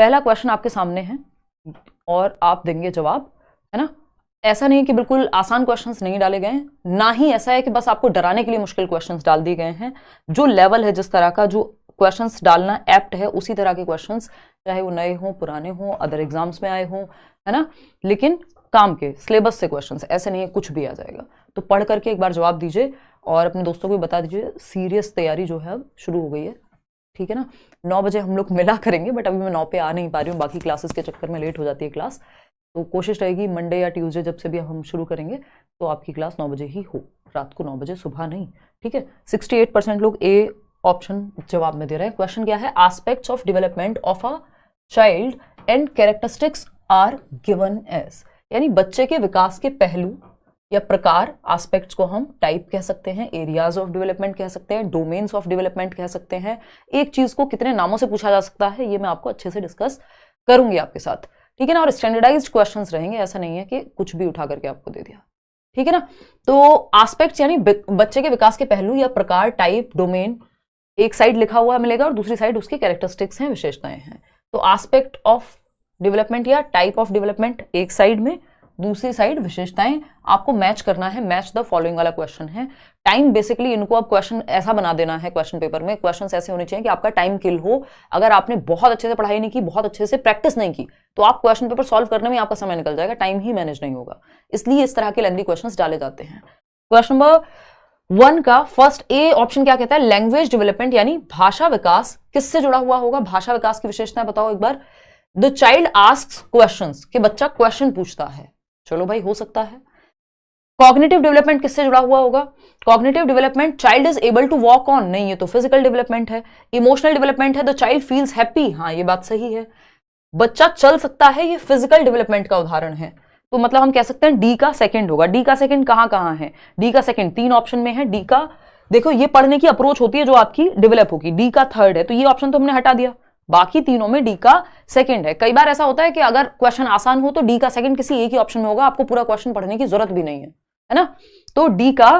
पहला क्वेश्चन आपके सामने है और आप देंगे जवाब, है ना। ऐसा नहीं कि बिल्कुल आसान क्वेश्चंस नहीं डाले गए, ना ही ऐसा है कि बस आपको डराने के लिए मुश्किल क्वेश्चंस डाल दिए गए हैं। जो लेवल है, जिस तरह का जो क्वेश्चंस डालना एप्ट है, उसी तरह के क्वेश्चंस, चाहे वो नए हों, पुराने हों, अदर एग्जाम्स में आए हों, है ना, लेकिन काम के सिलेबस से क्वेश्चंस, ऐसे नहीं है कुछ भी आ जाएगा। तो पढ़ करके एक बार जवाब दीजिए और अपने दोस्तों को भी बता दीजिए सीरियस तैयारी जो है अब शुरू हो गई है, ठीक है ना। 9 बजे हम लोग मिला करेंगे, बट अभी मैं 9 पे आ नहीं पा रही हूँ, बाकी क्लासेस के चक्कर में लेट हो जाती है क्लास। तो कोशिश रहेगी मंडे या ट्यूसडे जब से भी हम शुरू करेंगे तो आपकी क्लास 9 बजे ही हो, रात को 9 बजे, सुबह नहीं, ठीक है। 68% लोग ए ऑप्शन जवाब में दे रहे हैं। क्वेश्चन क्या है, aspects of development of a child and characteristics are given as, यानी बच्चे के विकास के पहलू या प्रकार, एस्पेक्ट्स को हम टाइप कह सकते हैं, एरियाज ऑफ डेवलपमेंट कह सकते हैं, डोमेन्स ऑफ डेवलपमेंट कह सकते हैं। एक चीज को कितने नामों से पूछा जा सकता है, ये मैं आपको अच्छे से डिस्कस करूंगी आपके साथ, ठीक है ना। और स्टैंडर्डाइज्ड क्वेश्चंस रहेंगे, ऐसा नहीं है कि कुछ भी उठा करके आपको दे दिया, ठीक है ना। तो एस्पेक्ट्स यानी बच्चे के विकास के पहलू या प्रकार, टाइप, डोमेन, एक साइड लिखा हुआ मिलेगा और दूसरी साइड उसकी कैरेक्टरिस्टिक्स हैं, विशेषताएं हैं। तो एस्पेक्ट ऑफ डेवलपमेंट या टाइप ऑफ डेवलपमेंट एक साइड में, दूसरी साइड विशेषताएं, आपको मैच करना है। मैच द फॉलोइंग वाला क्वेश्चन है। टाइम बेसिकली इनको अब क्वेश्चन ऐसा बना देना है, क्वेश्चन पेपर में क्वेश्चन ऐसे होने चाहिए कि आपका टाइम किल हो। अगर आपने बहुत अच्छे से पढ़ाई नहीं की, बहुत अच्छे से प्रैक्टिस नहीं की, तो आप क्वेश्चन पेपर सॉल्व करने में आपका समय निकल जाएगा, टाइम ही मैनेज नहीं होगा। इसलिए इस तरह के लेंथी क्वेश्चंस डाले जाते हैं। क्वेश्चन नंबर 1 का फर्स्ट ए ऑप्शन क्या कहता है, लैंग्वेज डेवलपमेंट यानी भाषा विकास किससे जुड़ा हुआ होगा। भाषा विकास की विशेषताएं बताओ एक बार। द चाइल्ड आस्क्स क्वेश्चंस, कि बच्चा क्वेश्चन पूछता है, चलो भाई हो सकता है। कॉग्निटिव डेवलपमेंट किससे जुड़ा हुआ होगा। Cognitive development, child is able to walk on, नहीं ये तो फिजिकल डेवलपमेंट है। इमोशनल डेवलपमेंट है, द चाइल्ड फील्स हैप्पी, हाँ ये बात सही है। बच्चा चल सकता है, ये फिजिकल डेवलपमेंट का उदाहरण है। तो मतलब हम कह सकते हैं डी का सेकंड होगा। डी का सेकंड कहां है, डी का सेकंड 3 ऑप्शन में है। डी का देखो ये पढ़ने की अप्रोच होती है जो आपकी डेवलप होगी। डी का थर्ड है, तो ये ऑप्शन तो हमने हटा दिया, बाकी तीनों में डी का सेकंड है। कई बार ऐसा होता है कि अगर क्वेश्चन आसान हो तो डी का सेकंड किसी एक ही ऑप्शन में होगा, आपको पूरा क्वेश्चन पढ़ने की जरूरत भी नहीं है ना। तो डी का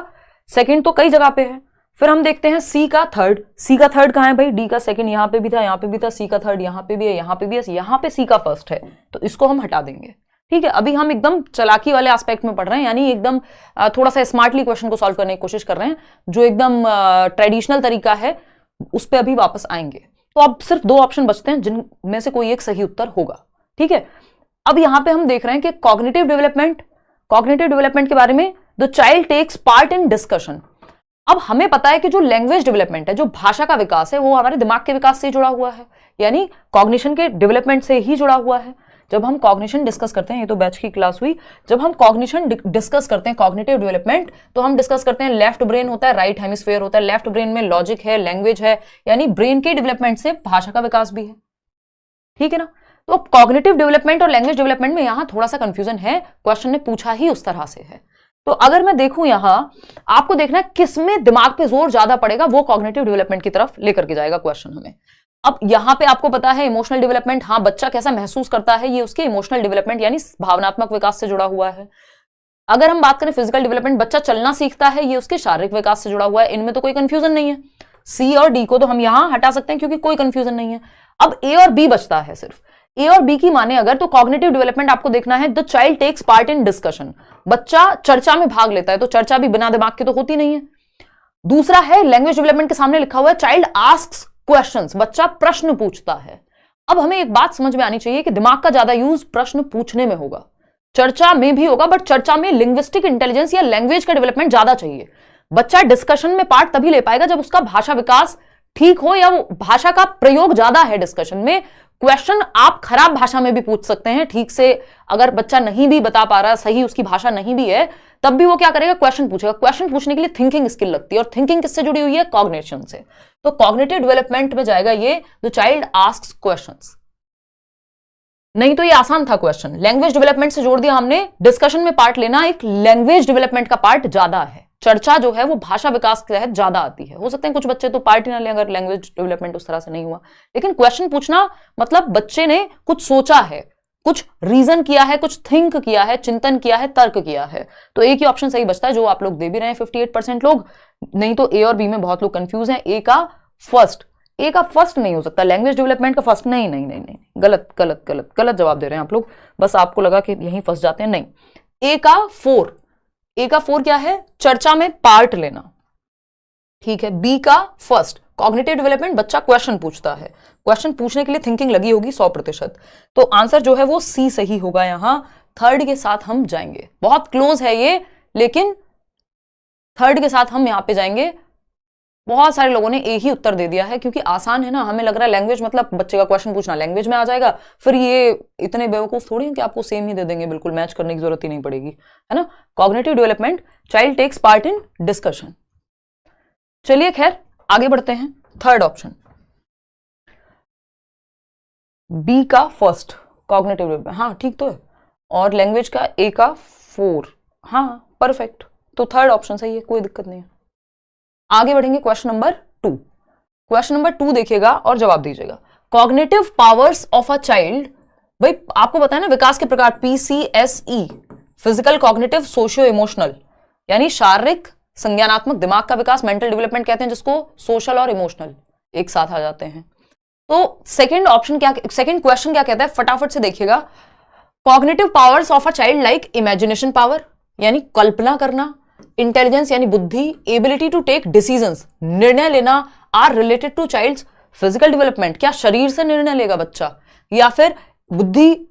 सेकंड तो कई जगह पे है। फिर हम देखते हैं सी का थर्ड। सी का थर्ड कहां है भाई, डी का सेकंड यहां पे भी था, यहां पे भी था। सी का थर्ड यहां पे भी है, यहां पे भी है, यहां पे सी का फर्स्ट है, तो इसको हम हटा देंगे, ठीक है। अभी हम एकदम चालाकी वाले एस्पेक्ट में पढ़ रहे हैं, यानी एकदम थोड़ा सा स्मार्टली क्वेश्चन को सॉल्व करने की कोशिश कर रहे हैं। जो एकदम ट्रेडिशनल तरीका है उस पर अभी वापस आएंगे। तो अब सिर्फ 2 ऑप्शन बचते हैं जिनमें से कोई एक सही उत्तर होगा, ठीक है। अब यहां पे हम देख रहे हैं कि कॉग्निटिव डेवलपमेंट के बारे में, the child takes part in discussion. अब हमें पता है कि जो लैंग्वेज डेवलपमेंट है, जो भाषा का विकास है, वो हमारे दिमाग के विकास से जुड़ा हुआ है, यानी कॉग्निशन के डेवलपमेंट से ही जुड़ा हुआ है। जब हम कॉग्निशन डिस्कस करते हैं, ये तो बैच की क्लास हुई, जब हम कॉग्निशन डिस्कस करते हैं, कॉग्निटिव डेवलपमेंट, तो हम डिस्कस करते हैं लेफ्ट ब्रेन होता है, राइट हेमिस्फीयर होता है। लेफ्ट ब्रेन में लॉजिक है, लैंग्वेज है, यानी ब्रेन के डेवलपमेंट से भाषा का विकास भी है, ठीक है ना। तो कॉग्निटिव डेवलपमेंट और लैंग्वेज डेवलपमेंट में यहां थोड़ा सा कंफ्यूजन है, क्वेश्चन ने पूछा ही उस तरह से है। तो अगर मैं देखूं यहां, आपको देखना है किसमें दिमाग पे जोर ज्यादा पड़ेगा, वो कॉग्निटिव डेवलपमेंट की तरफ लेकर के जाएगा क्वेश्चन हमें। अब यहां पे आपको पता है इमोशनल डेवलपमेंट, हाँ बच्चा कैसा महसूस करता है, ये उसके इमोशनल डेवलपमेंट यानी भावनात्मक विकास से जुड़ा हुआ है। अगर हम बात करें फिजिकल डेवलपमेंट, बच्चा चलना सीखता है, ये उसके शारीरिक विकास से जुड़ा हुआ है। इनमें तो कोई कंफ्यूजन नहीं है। सी और डी को तो हम यहां हटा सकते हैं क्योंकि कोई कंफ्यूजन नहीं है। अब ए और बी बचता है, सिर्फ ए और बी की माने अगर, तो कॉग्निटिव डेवलपमेंट आपको देखना है, the child takes part in discussion, बच्चा चर्चा में भाग लेता है, तो चर्चा भी बिना दिमाग के तो होती नहीं है। दूसरा है लैंग्वेज डेवलपमेंट के सामने लिखा हुआ है, चाइल्ड आस्क्स क्वेश्चंस, बच्चा प्रश्न पूछता है। अब हमें एक बात समझ में आनी चाहिए कि दिमाग का ज्यादा यूज प्रश्न पूछने में होगा, चर्चा में भी होगा, बट चर्चा में लिंग्विस्टिक इंटेलिजेंस या लैंग्वेज का डेवलपमेंट ज्यादा चाहिए। बच्चा डिस्कशन में पार्ट तभी ले पाएगा जब उसका भाषा विकास ठीक हो, या वो भाषा का प्रयोग ज्यादा है डिस्कशन में। क्वेश्चन आप खराब भाषा में भी पूछ सकते हैं, ठीक से अगर बच्चा नहीं भी बता पा रहा, सही उसकी भाषा नहीं भी है, तब भी वो क्या करेगा, क्वेश्चन पूछेगा। क्वेश्चन पूछने के लिए थिंकिंग स्किल लगती है, और थिंकिंग किससे जुड़ी हुई है, कॉग्निशन से। तो कॉग्निटिव डेवलपमेंट में जाएगा ये, द चाइल्ड आस्क्स क्वेश्चंस। नहीं तो ये आसान था क्वेश्चन, लैंग्वेज डेवलपमेंट से जोड़ दिया हमने। डिस्कशन में पार्ट लेना एक लैंग्वेज डेवलपमेंट का पार्ट ज्यादा है, चर्चा जो है वो भाषा विकास के तहत ज्यादा आती है। हो सकते हैं कुछ बच्चे तो पार्ट ही ना लें अगर लैंग्वेज डेवलपमेंट उस तरह से नहीं हुआ, लेकिन क्वेश्चन पूछना मतलब बच्चे ने कुछ सोचा है, कुछ रीजन किया है, कुछ थिंक किया है, चिंतन किया है, तर्क किया है। तो एक ही ऑप्शन सही बचता है, जो आप लोग दे भी रहे हैं 58% लोग। नहीं तो ए और बी में बहुत लोग कंफ्यूज हैं। ए का फर्स्ट ए का फर्स्ट नहीं हो सकता, लैंग्वेज डेवलपमेंट का फर्स्ट, नहीं नहीं नहीं नहीं, गलत गलत गलत गलत जवाब दे रहे हैं आप लोग, बस आपको लगा कि यहीं फंस जाते हैं, नहीं। ए का 4, ए का 4 क्या है, चर्चा में पार्ट लेना, ठीक है। बी का फर्स्ट, कॉग्निटिव डेवलपमेंट, बच्चा क्वेश्चन पूछता है, क्वेश्चन पूछने के लिए थिंकिंग लगी होगी 100%, तो आंसर जो है वो सी सही होगा यहां। थर्ड के साथ हम जाएंगे, बहुत क्लोज है ये, लेकिन थर्ड के साथ हम यहां पे जाएंगे। बहुत सारे लोगों ने एक ही उत्तर दे दिया है, क्योंकि आसान है ना, हमें लग रहा है लैंग्वेज मतलब बच्चे का क्वेश्चन पूछना लैंग्वेज में आ जाएगा, फिर ये इतने बेवकूफ थोड़ी हैं कि आपको सेम ही दे देंगे, बिल्कुल मैच करने की जरूरत ही नहीं पड़ेगी, है ना। Cognitive development, child takes part in discussion. चलिए खैर आगे बढ़ते हैं। थर्ड ऑप्शन बी का फर्स्ट, कॉग्निटिव डेवलपमेंट, हाँ ठीक तो है, और लैंग्वेज का ए का 4, हाँ परफेक्ट, तो थर्ड ऑप्शन सही है, कोई दिक्कत नहीं है। आगे बढ़ेंगे क्वेश्चन नंबर 2। क्वेश्चन नंबर 2 देखिएगा और जवाब दीजिएगा। Cognitive powers of a child, भाई आपको पता है ना विकास के प्रकार PCSE, physical, cognitive, socio emotional, यानी शारीरिक, संज्ञानात्मक, दिमाग का विकास, मेंटल डेवलपमेंट कहते हैं जिसको, सोशल और इमोशनल एक साथ आ जाते हैं। तो सेकंड ऑप्शन क्या, सेकंड क्वेश्चन क्या कहता है, फटाफट से देखिएगा। Cognitive powers of a child like imagination power, यानी कल्पना करना, इंटेलिजेंस यानी बुद्धि, एबिलिटी टू टेक डिसीजंस, निर्णय लेना, are related to child's physical development, क्या शरीर से निर्णय लेगा बच्चा, या फिर बुद्धि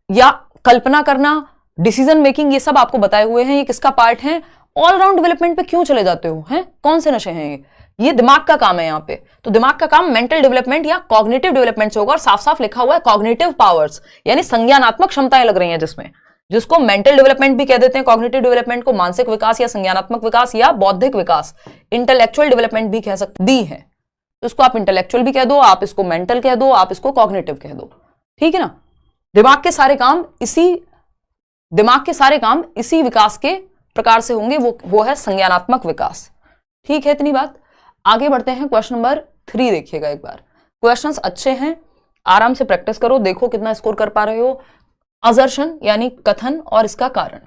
या कल्पना करना, डिसीजन मेकिंग, ये सब आपको बताए हुए हैं, ये किसका पार्ट है। ऑलराउंड डेवलपमेंट पे क्यों चले जाते हो, हैं कौन से नशे हैं ये दिमाग का काम है यहाँ पे, तो दिमाग का काम मेंटल डेवलपमेंट या कॉग्निटिव डेवलपमेंट से होगा, और साफ साफ लिखा हुआ है कॉग्निटिव पावर्स, यानी संज्ञानात्मक क्षमताएं लग रही हैं जिसमें, जिसको मेंटल डेवलपमेंट भी कह देते हैं, कॉग्निटिव डेवलपमेंट को मानसिक विकास या संज्ञानात्मक विकास या बौद्धिक विकास, इंटेलेक्चुअल डेवलपमेंट भी कह सकते, दी है तो इसको आप इंटेलेक्चुअल भी कह दो, आप इसको मेंटल कह दो, आप इसको कॉग्निटिव कह दो, ठीक है ना। दिमाग के सारे काम इसी विकास के प्रकार से होंगे, वो है संज्ञानात्मक विकास, ठीक है इतनी बात। आगे बढ़ते हैं क्वेश्चन नंबर 3 देखिएगा एक बार, क्वेश्चंस अच्छे हैं, आराम से प्रैक्टिस करो, देखो कितना स्कोर कर पा रहे हो। असर्शन यानी कथन और इसका कारण,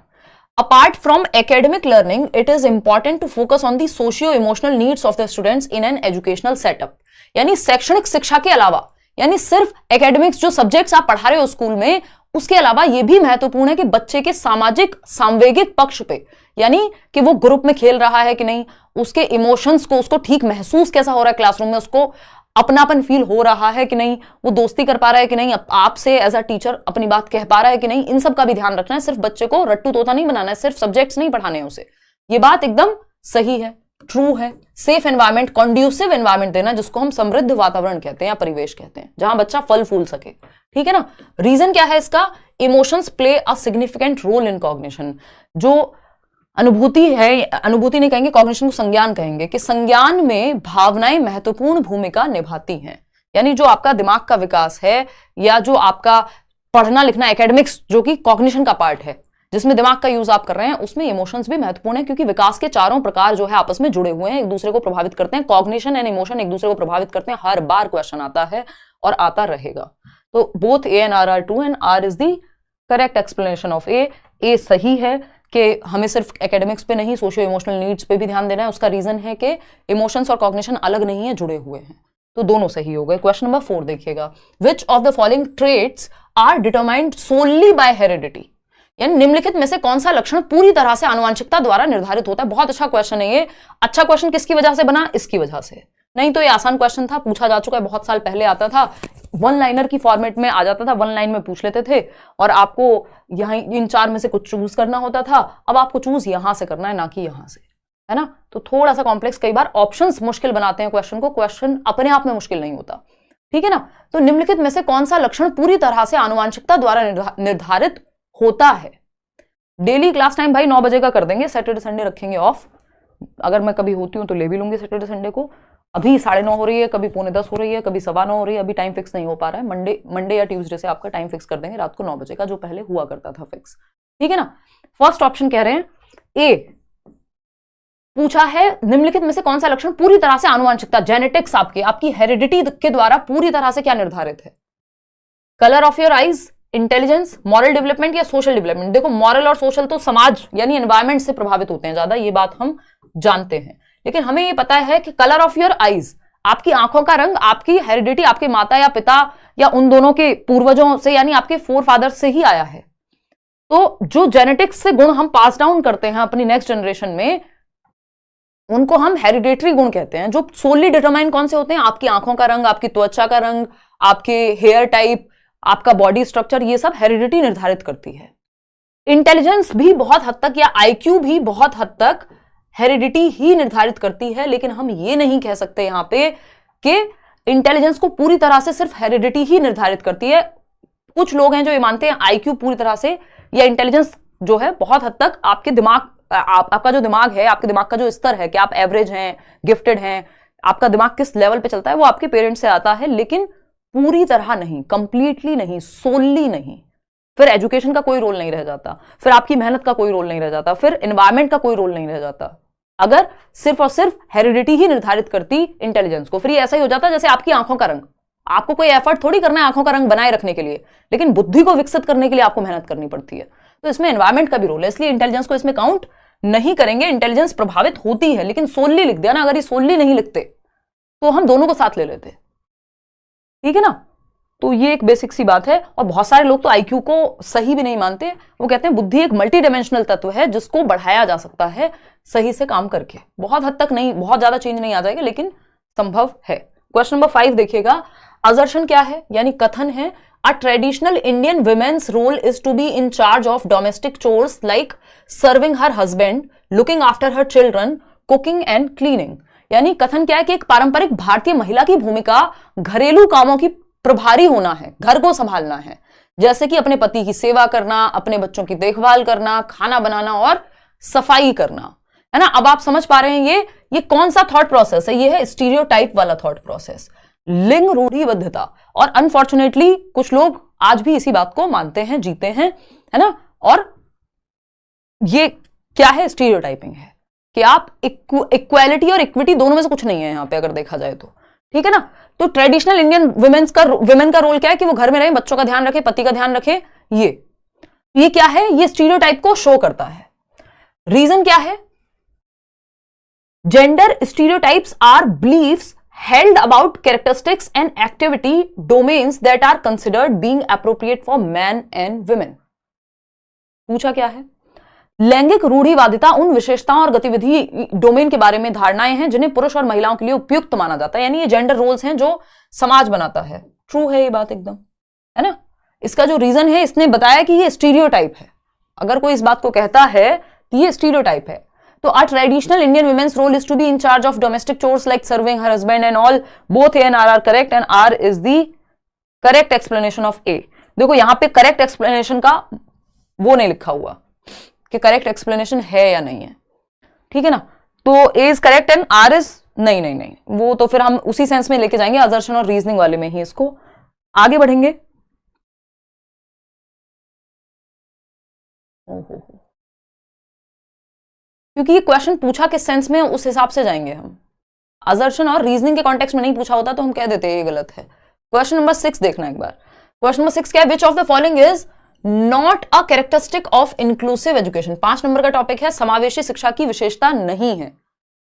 apart from academic learning it is important to focus on the socio emotional needs of the students in an educational setup, यानी शैक्षणिक शिक्षा के अलावा, यानी सिर्फ एकेडमिक्स जो सब्जेक्ट्स आप पढ़ा रहे हो स्कूल में, उसके अलावा यह भी महत्वपूर्ण है कि बच्चे के सामाजिक सांवेगिक पक्ष पे, यानी कि वो ग्रुप में खेल रहा है कि नहीं, उसके इमोशंस को, उसको ठीक महसूस कैसा हो रहा है क्लासरूम में, उसको अपनापन फील हो रहा है कि नहीं, वो दोस्ती कर पा रहा है कि नहीं, आपसे एज अ टीचर अपनी बात कह पा रहा है कि नहीं, इन सब का भी ध्यान रखना है। सिर्फ बच्चे को रट्टू तोता नहीं बनाना है, सिर्फ सब्जेक्ट्स नहीं पढ़ाने हैं उसे, ये बात एकदम सही है, ट्रू है। सेफ एनवायरमेंट, कॉन्ड्यूसिव एनवायरमेंट देना, जिसको हम समृद्ध वातावरण कहते हैं या परिवेश कहते हैं, जहां बच्चा फल फूल सके, ठीक है ना। रीजन क्या है इसका, emotions play a significant role in cognition, जो अनुभूति है, अनुभूति नहीं कहेंगे, कॉग्निशन को संज्ञान कहेंगे, कि संज्ञान में भावनाएं महत्वपूर्ण भूमिका निभाती हैं, यानी जो आपका दिमाग का विकास है या जो आपका पढ़ना लिखना एकेडमिक्स जो कि कॉग्निशन का पार्ट है, जिसमें दिमाग का यूज आप कर रहे हैं, उसमें इमोशंस भी महत्वपूर्ण है, क्योंकि विकास के चारों प्रकार जो है आपस में जुड़े हुए हैं, एक दूसरे को प्रभावित करते हैं, कॉग्निशन एंड इमोशन एक दूसरे को प्रभावित करते हैं, हर बार क्वेश्चन आता है और आता रहेगा। तो both A and R R true and R is the correct explanation of A. A सही है कि हमें सिर्फ एकेडमिक्स पे नहीं, सोशियो इमोशनल नीड्स पे भी ध्यान देना है, उसका रीजन है कि इमोशंस और कॉग्निशन अलग नहीं है, जुड़े हुए हैं, तो दोनों सही हो गए। क्वेश्चन नंबर 4 देखिएगा, which of the following traits are determined solely by heredity, यानी निम्नलिखित में से कौन सा लक्षण पूरी तरह से आनुवंशिकता द्वारा निर्धारित होता है। बहुत अच्छा क्वेश्चन है ये। अच्छा क्वेश्चन किसकी वजह से बना, इसकी वजह से, नहीं तो ये आसान क्वेश्चन था, पूछा जा चुका है, बहुत साल पहले आता था, वन लाइनर की फॉर्मेट में आ जाता था, वन लाइन में पूछ लेते थे और आपको यहाँ इन 4 में से कुछ चूज करना होता था। अब आपको चूज यहां से करना है, ना कि यहां से, है ना। तो थोड़ा सा कॉम्प्लेक्स, कई बार ऑप्शंस मुश्किल बनाते हैं क्वेश्चन को, क्वेश्चन अपने आप में मुश्किल नहीं होता, ठीक है ना। तो निम्नलिखित में से कौन सा लक्षण पूरी तरह से आनुवंशिकता द्वारा निर्धारित होता है। डेली क्लास टाइम भाई 9 बजे का कर देंगे, सैटरडे संडे रखेंगे ऑफ, अगर मैं कभी होती हूँ तो ले भी लूंगी सैटरडे संडे को। अभी 9:30 हो रही है, कभी 9:45 हो रही है, कभी 9:15 हो रही है, अभी टाइम फिक्स नहीं हो पा रहा है। मंडे या ट्यूसडे से आपका टाइम फिक्स कर देंगे रात को 9 बजे का, जो पहले हुआ करता था फिक्स, ठीक है ना। फर्स्ट ऑप्शन कह रहे हैं ए, पूछा है निम्नलिखित में से कौन सा लक्षण पूरी तरह से आनुवंशिकता, जेनेटिक्स आपकी हेरिडिटी के द्वारा पूरी तरह से क्या निर्धारित है। Colour of your eyes, intelligence, moral development या सोशल डेवलपमेंट। देखो मॉरल और सोशल तो समाज यानी एनवायरमेंट से प्रभावित होते हैं ज्यादा, ये बात हम जानते हैं, लेकिन हमें ये पता है कि कलर ऑफ योर आईज, आपकी आंखों का रंग आपकी हेरिडिटी, आपके माता या पिता या उन दोनों के पूर्वजों से यानी आपके फोर फादर से ही आया है। तो जो जेनेटिक्स से गुण हम पास डाउन करते हैं अपनी नेक्स्ट जनरेशन में, उनको हम हेरिडेटरी गुण कहते हैं, जो सोली डिटरमाइन कौन से होते हैं, आपकी आंखों का रंग, आपकी त्वचा का रंग, आपके हेयर टाइप, आपका बॉडी स्ट्रक्चर, ये सब हेरिडिटी निर्धारित करती है। इंटेलिजेंस भी बहुत हद तक या आईक्यू भी बहुत हद तक हेरिडिटी ही निर्धारित करती है, लेकिन हम ये नहीं कह सकते यहां पे कि इंटेलिजेंस को पूरी तरह से सिर्फ हेरिडिटी ही निर्धारित करती है। कुछ लोग हैं जो ये मानते हैं आईक्यू पूरी तरह से या इंटेलिजेंस जो है बहुत हद तक आपके दिमाग, आपका जो दिमाग है, आपके दिमाग का जो स्तर है कि आप एवरेज हैं, गिफ्टेड हैं, आपका दिमाग किस लेवल पे चलता है, वो आपके पेरेंट्स से आता है, लेकिन पूरी तरह नहीं, कंप्लीटली नहीं, सोलली नहीं। फिर एजुकेशन का कोई रोल नहीं रह जाता, फिर आपकी मेहनत का कोई रोल नहीं रह जाता, फिर एनवायरमेंट का कोई रोल नहीं रह जाता, अगर सिर्फ और सिर्फ हेरिडिटी ही निर्धारित करती इंटेलिजेंस को। फिर ये ऐसा ही हो जाता जैसे आपकी आंखों का रंग, आपको कोई एफर्ट थोड़ी करना है आंखों का रंग बनाए रखने के लिए, लेकिन बुद्धि को विकसित करने के लिए आपको मेहनत करनी पड़ती है। तो इसमें एनवायरमेंट का भी रोल है, इसलिए इंटेलिजेंस को इसमें काउंट नहीं करेंगे। इंटेलिजेंस प्रभावित होती है, लेकिन सोलली लिख दिया ना, अगर ये सोलली नहीं लिखते तो हम दोनों को साथ ले लेते, ठीक है ना। तो ये एक बेसिक सी बात है। और बहुत सारे लोग तो आईक्यू को सही भी नहीं मानते, वो कहते हैं बुद्धि एक मल्टी डायमेंशनल तत्व है जिसको बढ़ाया जा सकता है सही से काम करके। बहुत हद तक नहीं, बहुत ज्यादा चेंज नहीं आ जाएगा, लेकिन संभव है। क्वेश्चन नंबर 5 देखिएगा, असर्शन क्या है, यानी कथन है। A traditional Indian woman's role is to be in charge of domestic chores like serving her husband, looking after her children, cooking and cleaning। यानी कथन क्या है कि एक पारंपरिक भारतीय महिला की भूमिका घरेलू कामों की प्रभारी होना है, घर को संभालना है, जैसे कि अपने पति की सेवा करना, अपने बच्चों की देखभाल करना, खाना बनाना और सफाई करना, है ना। अब आप समझ पा रहे हैं ये कौन सा थॉट प्रोसेस है, ये है स्टीरियोटाइप वाला थॉट प्रोसेस, लिंग रूढ़िबद्धता। और अनफॉर्चुनेटली कुछ लोग आज भी इसी बात को मानते हैं, जीते हैं, है ना। और ये क्या है, स्टीरियोटाइपिंग है कि आप इक्वालिटी और इक्विटी दोनों में से कुछ नहीं है यहां पे अगर देखा जाए तो, ठीक है ना। तो ट्रेडिशनल इंडियन वुमेन का रोल क्या है कि वो घर में रहे, बच्चों का ध्यान रखे, पति का ध्यान रखे। ये क्या है, ये स्टीरियोटाइप को शो करता है। रीजन क्या है, gender stereotypes are beliefs held about characteristics and activity domains that are considered being appropriate for men and women। पूछा क्या है, लैंगिक रूढ़िवादिता उन विशेषताओं और गतिविधि डोमेन के बारे में धारणाएं हैं जिन्हें पुरुष और महिलाओं के लिए उपयुक्त माना जाता है, यानी ये जेंडर रोल्स हैं जो समाज बनाता है। ट्रू है ये बात एकदम, है ना। इसका जो रीजन है, इसने बताया कि ये स्टीरियोटाइप है। अगर कोई इस बात को कहता है तो ये स्टीरियोटाइप है। तो a traditional Indian women's role is to be in charge of domestic chores like serving her husband and all, both A and R are correct and R is the correct explanation of A। देखो यहां पे correct explanation का वो नहीं लिखा हुआ कि correct explanation है या नहीं है, ठीक है ना। तो A is correct and R is नहीं, वो तो फिर हम उसी सेंस में लेके जाएंगे, असर्शन और रीजनिंग वाले में ही इसको आगे बढ़ेंगे। क्योंकि ये क्वेश्चन पूछा किस सेंस में, उस हिसाब से जाएंगे हम। असर्शन और रीजनिंग के कॉन्टेक्स्ट में नहीं पूछा होता तो हम कह देते ये गलत है। क्वेश्चन नंबर 6 देखना एक बार। क्वेश्चन नंबर 6 क्या है, विच of the following is not a characteristic of inclusive education. 5 number का टॉपिक है, समावेशी शिक्षा की विशेषता नहीं है।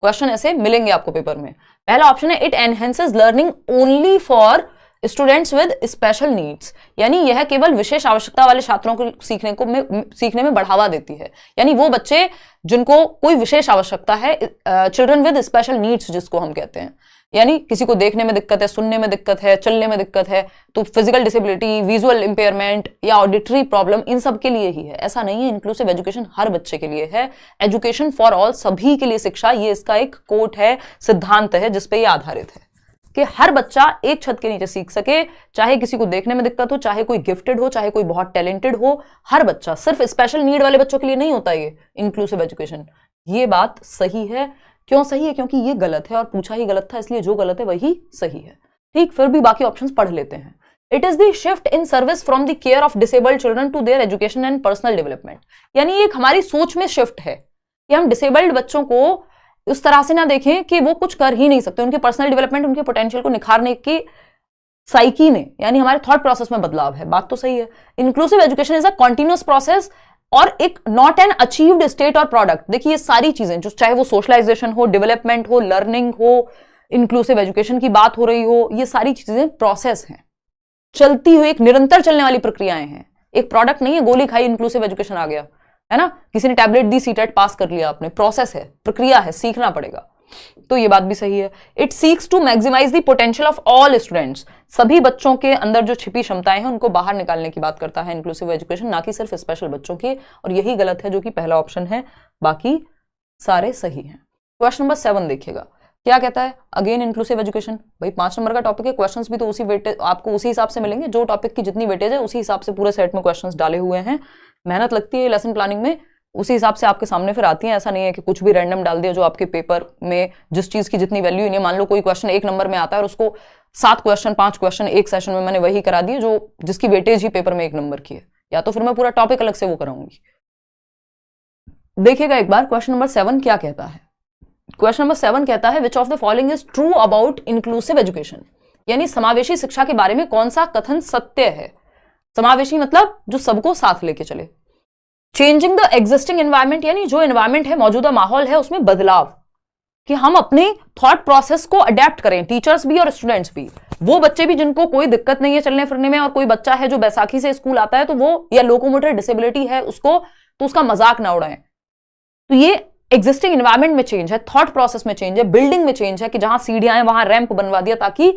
क्वेश्चन ऐसे मिलेंगे आपको पेपर में। पहला ऑप्शन है, it enhances learning only for students with special needs, यानी यह केवल विशेष आवश्यकता वाले छात्रों को सीखने में बढ़ावा देती है, यानी वो बच्चे जिनको कोई विशेष आवश्यकता है, चिल्ड्रन विद स्पेशल नीड्स जिसको हम कहते हैं, यानी किसी को देखने में दिक्कत है, सुनने में दिक्कत है, चलने में दिक्कत है, तो फिजिकल डिसेबिलिटी, विजुअल इंपेयरमेंट या ऑडिटरी प्रॉब्लम, इन सब के लिए ही है। ऐसा नहीं है, इंक्लूसिव एजुकेशन हर बच्चे के लिए है, एजुकेशन फॉर ऑल, सभी के लिए शिक्षा, ये इसका एक कोट है, सिद्धांत है जिसपे ये आधारित है कि हर बच्चा एक छत के नीचे सीख सके, चाहे किसी को देखने में दिक्कत हो, चाहे कोई गिफ्टेड हो, चाहे कोई बहुत टैलेंटेड हो, हर बच्चा, सिर्फ स्पेशल नीड वाले बच्चों के लिए नहीं होता ये इंक्लूसिव एजुकेशन। ये बात सही है। क्यों सही है, क्योंकि ये गलत है और पूछा ही गलत था, इसलिए जो गलत है वही सही है। ठीक, फिर भी बाकी ऑप्शंस पढ़ लेते हैं। It is the shift in service from the care of disabled children to their education and personal development, यानी एक हमारी सोच में शिफ्ट है कि हम डिसेबल्ड बच्चों को उस तरह से ना देखें कि वो कुछ कर ही नहीं सकते, उनके पर्सनल डेवलपमेंट, उनके पोटेंशियल को निखारने की साइकी में, यानी हमारे थॉट प्रोसेस में बदलाव है। बात तो सही है। Inclusive education is a continuous process और एक नॉट एन अचीव्ड स्टेट और प्रोडक्ट। देखिए ये सारी चीजें जो, चाहे वो सोशलाइजेशन हो, डेवलपमेंट हो, लर्निंग हो, इंक्लूसिव एजुकेशन की बात हो रही हो, ये सारी चीजें प्रोसेस हैं, चलती हुई एक निरंतर चलने वाली प्रक्रियाएं हैं, एक प्रोडक्ट नहीं है गोली खाई इंक्लूसिव एजुकेशन आ गया, है ना, किसी ने टैबलेट दी सीटेट पास कर लिया आपने, प्रोसेस है, प्रक्रिया है, सीखना पड़ेगा। तो ये बात भी सही है। It seeks to maximise the potential of all students, सभी बच्चों के अंदर जो छिपी क्षमताएं हैं उनको बाहर निकालने की बात करता है इंक्लूसिव एजुकेशन, ना कि सिर्फ स्पेशल बच्चों की, और यही गलत है जो कि पहला ऑप्शन है, बाकी सारे सही हैं। क्वेश्चन नंबर 7 देखिएगा, क्या कहता है, अगेन इंक्लूसिव एजुकेशन, भाई 5 नंबर का टॉपिक है, क्वेश्चंस भी तो उसी वेटेज आपको उसी हिसाब से मिलेंगे, जो टॉपिक की जितनी वेटेज है उसी हिसाब से पूरे सेट में क्वेश्चंस डाले हुए हैं, मेहनत लगती है लेसन प्लानिंग में, उसी हिसाब से आपके सामने फिर आती है, ऐसा नहीं है कि कुछ भी रैंडम डाल दिया जो आपके पेपर में जिस चीज की जितनी वैल्यू नहीं है, मान लो कोई क्वेश्चन 1 नंबर में आता है और उसको 7 क्वेश्चन 5 क्वेश्चन एक सेशन में मैंने वही करा दिए जो जिसकी वेटेज ही पेपर में 1 नंबर की है, या तो फिर मैं पूरा टॉपिक अलग से वो कराऊंगी। देखिएगा एक बार क्वेश्चन नंबर 7 क्या कहता है। क्वेश्चन नंबर 7 कहता है विच of the following is true about inclusive education, यानी समावेशी शिक्षा के बारे में कौन सा कथन सत्य है। समावेशी मतलब जो सबको साथ लेके चले। चेंजिंग द एग्जिस्टिंग एनवायरमेंट, यानी जो एनवायरमेंट है, मौजूदा माहौल है, उसमें बदलाव, कि हम अपने थॉट प्रोसेस को अडेप्ट करें, टीचर्स भी और स्टूडेंट्स भी, वो बच्चे भी जिनको कोई दिक्कत नहीं है चलने फिरने में, और कोई बच्चा है जो बैसाखी से स्कूल आता है तो वो, या लोकोमोटर डिसेबिलिटी है उसको, तो उसका मजाक ना उड़ाएं। तो ये एग्जिस्टिंग एनवायरमेंट में चेंज है, थॉट प्रोसेस में चेंज है, बिल्डिंग में चेंज है, कि जहां सीढ़ियां हैं वहां रैंप बनवा दिया ताकि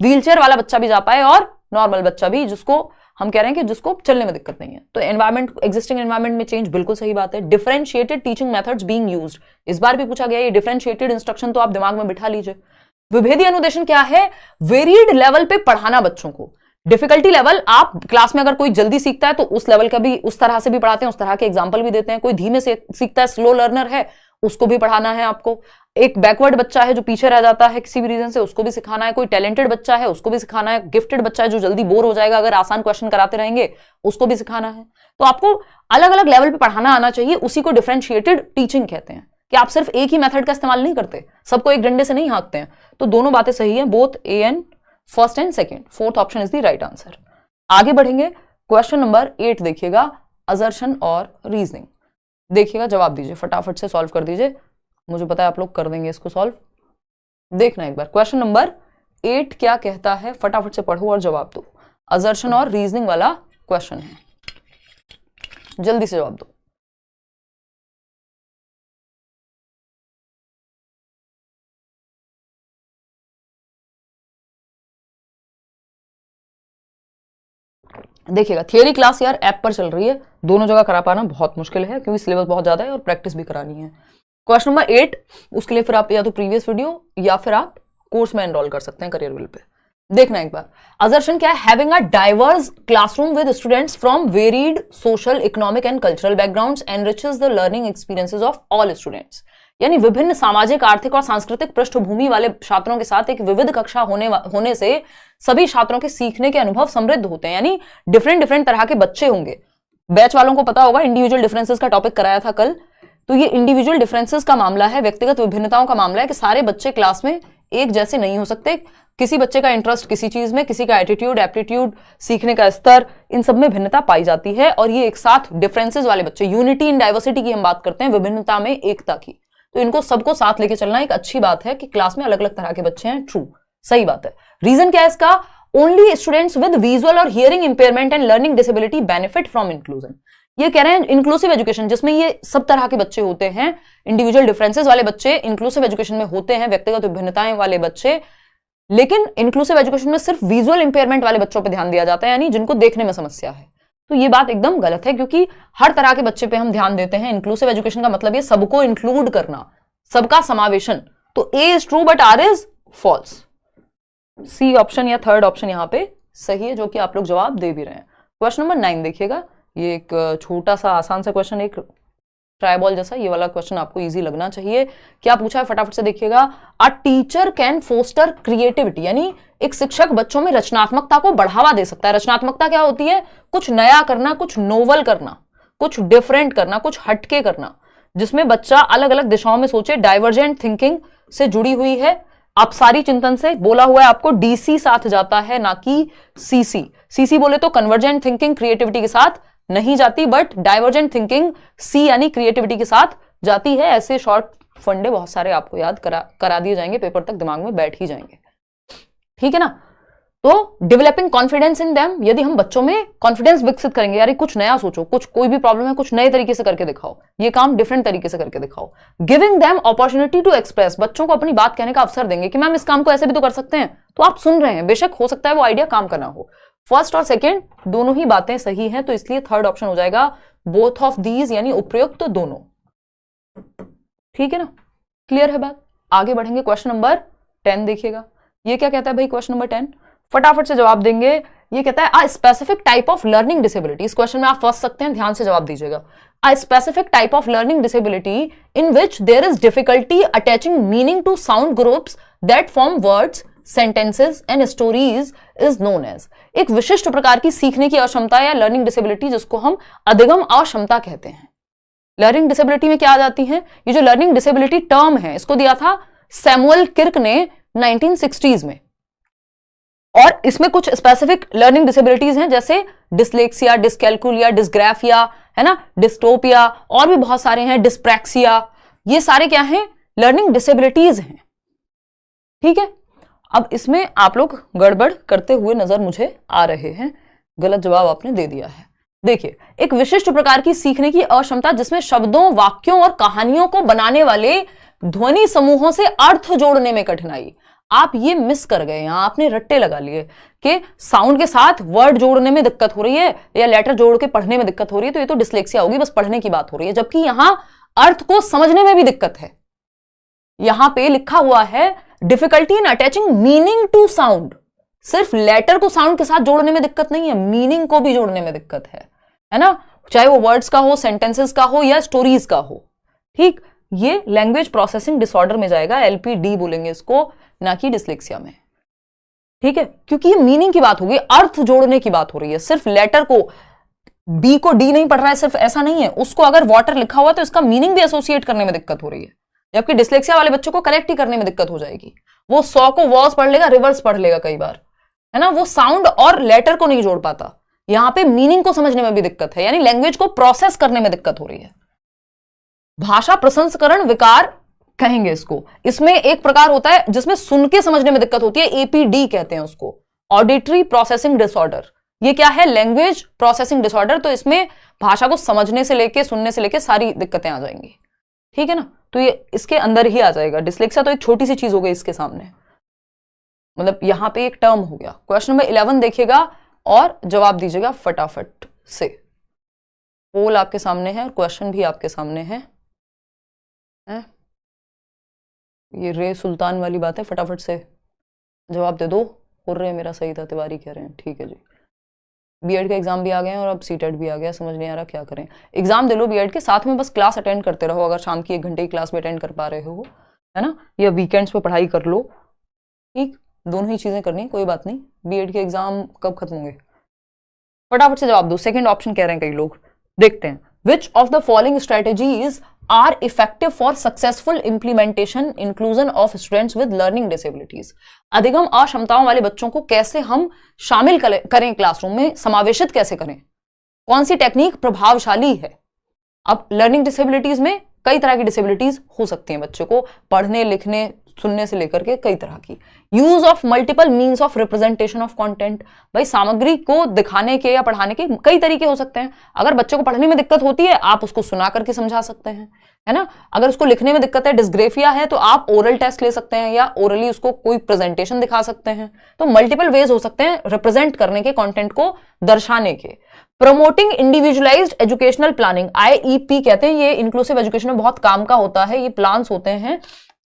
व्हीलचेयर वाला बच्चा भी जा पाए और नॉर्मल बच्चा भी, जिसको हम कह रहे हैं कि जिसको चलने में दिक्कत नहीं है। तो एनवायरमेंट, एग्जिस्टिंग एनवायरमेंट में चेंज, बिल्कुल सही बात है। Differentiated teaching methods being used, इस बार भी पूछा गया, ये डिफरेंशिएटेड इंस्ट्रक्शन तो आप दिमाग में बिठा लीजिए। विभेदी अनुदेशन क्या है, वेरिड लेवल पे पढ़ाना बच्चों को, डिफिकल्टी लेवल, आप क्लास में अगर कोई जल्दी सीखता है तो उस लेवल का भी उस तरह से भी पढ़ाते हैं, उस तरह के एग्जाम्पल भी देते हैं। कोई धीमे से सीखता है, स्लो लर्नर है, उसको भी पढ़ाना है आपको। एक बैकवर्ड बच्चा है जो पीछे रह जाता है किसी भी रीजन से, उसको भी सिखाना है। कोई टैलेंटेड बच्चा है, उसको भी सिखाना है। गिफ्टेड बच्चा है जो जल्दी बोर हो जाएगा अगर आसान क्वेश्चन कराते रहेंगे, उसको भी सिखाना है। तो आपको अलग अलग लेवल पे पढ़ाना आना चाहिए, उसी को डिफरेंशिएटेड टीचिंग कहते हैं, कि आप सिर्फ एक ही मेथड का इस्तेमाल नहीं करते, सबको एक डंडे से नहीं हाँकते हैं। तो दोनों बातें सही है, both A and first and second, fourth option is the right answer. आगे बढ़ेंगे, क्वेश्चन नंबर 8 देखिएगा, असर्शन और रीजनिंग। देखिएगा, जवाब दीजिए, फटाफट से सॉल्व कर दीजिए, मुझे पता है आप लोग कर देंगे इसको सॉल्व। देखना एक बार क्वेश्चन नंबर 8 क्या कहता है, फटाफट से पढ़ो और जवाब दो। असर्शन और रीजनिंग वाला क्वेश्चन है, जल्दी से जवाब दो। देखिएगा, थियरी क्लास यार ऐप पर चल रही है, दोनों जगह करा पाना बहुत मुश्किल है क्योंकि सिलेबस बहुत ज्यादा है और प्रैक्टिस भी करानी है। क्वेश्चन नंबर 8, उसके लिए फिर आप या तो प्रीवियस वीडियो या फिर आप कोर्स में एनरोल कर सकते हैं करियर विल पे। देखना एक बार, असर्शन क्या है, having a diverse classroom with students from varied social, economic and cultural backgrounds enriches the learning experiences of all students. यानी विभिन्न सामाजिक, आर्थिक और सांस्कृतिक पृष्ठभूमि वाले छात्रों के साथ एक विविध कक्षा होने से सभी छात्रों के सीखने के अनुभव समृद्ध होते हैं। यानी डिफरेंट तरह के बच्चे होंगे। बैच वालों को पता होगा, इंडिविजुअल डिफरेंसेस का टॉपिक कराया था कल, तो ये इंडिविजुअल डिफरेंसेस का मामला है, व्यक्तिगत विभिन्नताओं का मामला है कि सारे बच्चे क्लास में एक जैसे नहीं हो सकते। किसी बच्चे का इंटरेस्ट किसी चीज में, किसी का एटीट्यूड, एप्टीट्यूड, सीखने का स्तर, इन सब में भिन्नता पाई जाती है। और ये एक साथ डिफरेंसेस वाले बच्चे, यूनिटी इन डाइवर्सिटी की हम बात करते हैं, विभिन्नता में एकता की, तो इनको सबको साथ लेके चलना एक अच्छी बात है कि क्लास में अलग अलग तरह के बच्चे हैं। ट्रू, सही बात है। रीजन क्या है इसका, ओनली स्टूडेंट्स विद विजुअल और hearing impairment and learning disability benefit from inclusion. ये कह रहे हैं इंक्लूसिव एजुकेशन जिसमें ये सब तरह के बच्चे होते हैं, इंडिविजुअल डिफरेंसेस वाले बच्चे इंक्लूसिव एजुकेशन में होते हैं, व्यक्तिगत विभिन्नताएं वाले बच्चे। लेकिन इंक्लूसिव एजुकेशन में सिर्फ विजुअल इंपेयरमेंट वाले बच्चों पर ध्यान दिया जाता है, यानी जिनको देखने में समस्या है। तो ये बात एकदम गलत है, क्योंकि हर तरह के बच्चे पे हम ध्यान देते हैं। इंक्लूसिव एजुकेशन का मतलब ये सबको इंक्लूड करना, सबका समावेशन। तो A is true but R is false. C option या थर्ड ऑप्शन यहाँ पे सही है, जो कि आप लोग जवाब दे भी रहे हैं। क्वेश्चन नंबर 9 देखिएगा, ये एक छोटा सा आसान सा क्वेश्चन, एक ट्राई बॉल जैसा। ये वाला क्वेश्चन आपको इजी लगना चाहिए। क्या पूछा है फटाफट से देखिएगा। A teacher can foster creativity, यानी एक शिक्षक बच्चों में रचनात्मकता को बढ़ावा दे सकता है। रचनात्मकता क्या होती है, कुछ नया करना, कुछ नोवल करना, कुछ डिफरेंट करना, कुछ हटके करना, जिसमें बच्चा अलग अलग दिशाओं में सोचे। डाइवर्जेंट थिंकिंग से जुड़ी हुई है, अपसारी चिंतन से बोला हुआ है आपको, डीसी साथ जाता है ना कि सीसी। सीसी बोले तो कन्वर्जेंट थिंकिंग क्रिएटिविटी के साथ नहीं जाती, बट डाइवर्जेंट थिंकिंग सी यानी क्रिएटिविटी के साथ जाती है। ऐसे शॉर्ट फंडे बहुत सारे आपको याद करा दिए जाएंगे, पेपर तक दिमाग में बैठ ही जाएंगे, ठीक है ना। तो डेवलपिंग कॉन्फिडेंस इन देम, यदि हम बच्चों में कॉन्फिडेंस विकसित करेंगे, यार कुछ नया सोचो, कुछ कोई भी प्रॉब्लम है कुछ नए तरीके से करके दिखाओ, ये काम डिफरेंट तरीके से करके दिखाओ। Giving them opportunity to express, बच्चों को अपनी बात कहने का अवसर देंगे कि मैम इस काम को ऐसे भी तो कर सकते हैं, तो आप सुन रहे हैं, बेशक हो सकता है वो आइडिया काम करना हो। फर्स्ट और सेकेंड दोनों ही बातें सही हैं, तो इसलिए थर्ड ऑप्शन हो जाएगा बोथ ऑफ दीज, यानी उपयुक्त तो दोनों, ठीक है ना। क्लियर है बात। आगे बढ़ेंगे, क्वेश्चन नंबर 10 देखिएगा। ये क्या कहता है भाई, क्वेश्चन नंबर 10 फटाफट से जवाब देंगे। ये कहता है a specific type of learning disability, इस क्वेश्चन में आप फंस सकते हैं, ध्यान से जवाब दीजिएगा। A specific type of learning disability in which there is difficulty attaching meaning to sound groups that form words, sentences and stories is known as, एक विशिष्ट प्रकार की सीखने की अक्षमता या लर्निंग डिसेबिलिटी जिसको हम अधिगम अक्षमता कहते हैं। लर्निंग डिसेबिलिटी में क्या आ जाती है, ये जो लर्निंग डिसेबिलिटी टर्म है इसको दिया था सैमुअल किर्क ने 1960s में, और इसमें कुछ स्पेसिफिक लर्निंग डिसेबिलिटीज हैं जैसे डिसलेक्सिया, डिसकैल्कुलिया, डिसग्राफिया, है ना, डिस्टोपिया, और भी बहुत सारे हैं, डिस्प्रैक्सिया, ये सारे क्या हैं, लर्निंग डिसेबिलिटीज हैं, ठीक है। अब इसमें आप लोग गड़बड़ करते हुए नजर मुझे आ रहे हैं, गलत जवाब आपने दे दिया है। देखिए, एक विशिष्ट प्रकार की सीखने की अक्षमता जिसमें शब्दों, वाक्यों और कहानियों को बनाने वाले ध्वनि समूहों से अर्थ जोड़ने में कठिनाई, आप ये मिस कर गए, यहां आपने रट्टे लगा लिए कि साउंड के साथ वर्ड जोड़ने में दिक्कत हो रही है या लेटर जोड़ के पढ़ने में दिक्कत हो रही है, तो ये तो डिसलेक्सिया होगी, बस पढ़ने की बात हो रही है, जबकि यहां अर्थ को समझने में भी दिक्कत है। यहां पे लिखा हुआ है difficulty in attaching meaning to sound, सिर्फ लेटर को साउंड के साथ जोड़ने में दिक्कत नहीं है, मीनिंग को भी जोड़ने में दिक्कत है ना, चाहे वो वर्ड्स का हो, सेंटेंसेस का हो या स्टोरीज का हो, ठीक। ये लैंग्वेज प्रोसेसिंग डिसऑर्डर में जाएगा, LPD बोलेंगे इसको, ना कि डिसलेक्सिया में, ठीक है, क्योंकि ये मीनिंग की बात होगी, अर्थ जोड़ने की बात हो रही है। सिर्फ लेटर को B को D नहीं पढ़ रहा है, सिर्फ ऐसा नहीं है, उसको अगर वाटर लिखा हुआ तो इसका मीनिंग भी एसोसिएट करने में दिक्कत हो रही है, जबकि डिसलेक्सिया वाले बच्चों को करेक्ट ही करने में दिक्कत हो जाएगी। वो 100 को वॉज पढ़ लेगा, रिवर्स पढ़ लेगा कई बार, है ना, वो साउंड और लेटर को नहीं जोड़ पाता। यहां पे मीनिंग को समझने में भी दिक्कत है, यानी लैंग्वेज को प्रोसेस करने में दिक्कत हो रही है। भाषा प्रसंस्करण विकार कहेंगे इसको। इसमें एक प्रकार होता है जिसमें सुन के समझने में दिक्कत होती है, APD कहते हैं उसको, ऑडिटरी प्रोसेसिंग डिसऑर्डर। ये क्या है, लैंग्वेज प्रोसेसिंग डिसऑर्डर। तो इसमें भाषा को समझने से लेके, सुनने से लेके सारी दिक्कतें आ जाएंगी, ठीक है ना, तो ये इसके अंदर ही आ जाएगा। डिसलेक्सिया तो एक छोटी सी चीज हो गई इसके सामने, मतलब यहां पे एक टर्म हो गया। क्वेश्चन नंबर 11 देखिएगा और जवाब दीजिएगा फटाफट से। पोल आपके सामने है और क्वेश्चन भी आपके सामने है। ये रे सुल्तान वाली बात है, फटाफट से जवाब दे दो। हुर्रे मेरा सही था, तिवारी कह रहे हैं, ठीक है जी। बीएड के एग्जाम भी आ गए हैं और अब सीटेट भी आ गया, समझ नहीं आ रहा क्या करें। एग्जाम दे लो बीएड के, साथ में बस क्लास अटेंड करते रहो, अगर शाम की 1 घंटे की क्लास में अटेंड कर पा रहे हो, है ना, या वीकेंड्स पे पढ़ाई कर लो, ठीक, दोनों ही चीजें करनी है, कोई बात नहीं। बीएड के एग्जाम कब खत्म होंगे, फटाफट से जवाब दो। सेकंड ऑप्शन कह रहे हैं कई लोग, देखते हैं। Which of the following strategies are effective for successful implementation inclusion of students with learning disabilities, अधिगम अक्षमताओं वाले बच्चों को कैसे हम शामिल करें, क्लासरूम में समावेशित कैसे करें, कौन सी टेक्निक प्रभावशाली है। अब लर्निंग डिसेबिलिटीज में कई तरह की डिसेबिलिटीज हो सकती हैं बच्चों को, पढ़ने, लिखने, सुनने से लेकर के कई तरह की। Use of multiple means of representation of content, भाई सामग्री को दिखाने के या पढ़ाने के कई तरीके हो सकते हैं। अगर बच्चे को पढ़ने में दिक्कत होती है, आप उसको सुना करके समझा सकते हैं, है ना। अगर उसको लिखने में दिक्कत है, डिस्ग्रेफिया है, तो आप ओरल टेस्ट ले सकते हैं या ओरली उसको कोई प्रेजेंटेशन दिखा सकते हैं। तो मल्टीपल वेज हो सकते हैं रिप्रेजेंट करने के, कंटेंट को दर्शाने के। Promoting individualised educational planning, IEP कहते हैं, ये इंक्लूसिव एजुकेशन में बहुत काम का होता है। ये प्लान्स होते हैं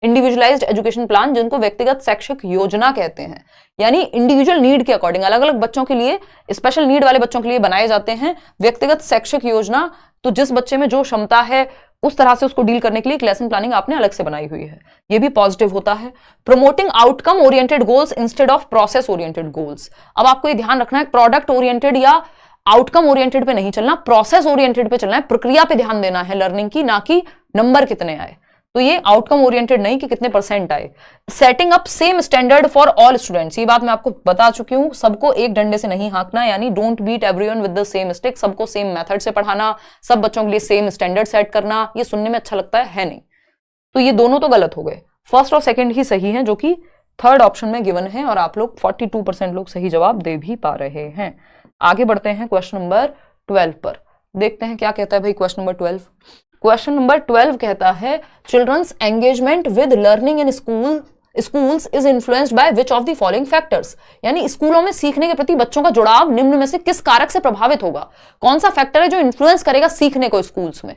इंडिविजुअलाइज्ड एजुकेशन प्लान, जिनको व्यक्तिगत शैक्षिक योजना कहते हैं, यानी इंडिविजुअल नीड के अकॉर्डिंग अलग अलग बच्चों के लिए, स्पेशल नीड वाले बच्चों के लिए बनाए जाते हैं व्यक्तिगत शैक्षिक योजना। तो जिस बच्चे में जो क्षमता है उस तरह से उसको डील करने के लिए एक लेसन प्लानिंग आपने अलग से बनाई हुई है, ये भी पॉजिटिव होता है। Promoting outcome oriented goals instead of process oriented goals, अब आपको ये ध्यान रखना है, प्रोडक्ट ओरिएंटेड या आउटकम ओरिएंटेड पे नहीं चलना, प्रोसेस ओरिएंटेड पे चलना है, प्रक्रिया पे ध्यान देना है लर्निंग की, ना कि नंबर कितने आए। तो ये आउटकम ओरिएंटेड नहीं कि कितने % आए। Setting up same standard for all students, ये बात मैं आपको बता चुकी हूं, सबको एक डंडे से नहीं हाँकना, यानी don't beat everyone with the same stick, सबको सेम मेथड से पढ़ाना, सब बच्चों के लिए सेम स्टैंडर्ड सेट करना। ये सुनने में अच्छा लगता है नहीं, तो ये दोनों तो गलत हो गए, फर्स्ट और सेकंड ही सही है जो कि थर्ड ऑप्शन में गिवन है, और आप लोग 42% लोग सही जवाब दे भी पा रहे हैं। आगे बढ़ते हैं क्वेश्चन नंबर 12 पर, देखते हैं क्या कहता है भाई क्वेश्चन नंबर 12। क्वेश्चन नंबर 12 कहता है children's engagement with learning in schools is influenced by which of the following factors, यानी स्कूलों में सीखने के प्रति बच्चों का जुड़ाव निम्न में से किस कारक से प्रभावित होगा। कौन सा फैक्टर है जो इन्फ्लुएंस करेगा सीखने को स्कूल्स में,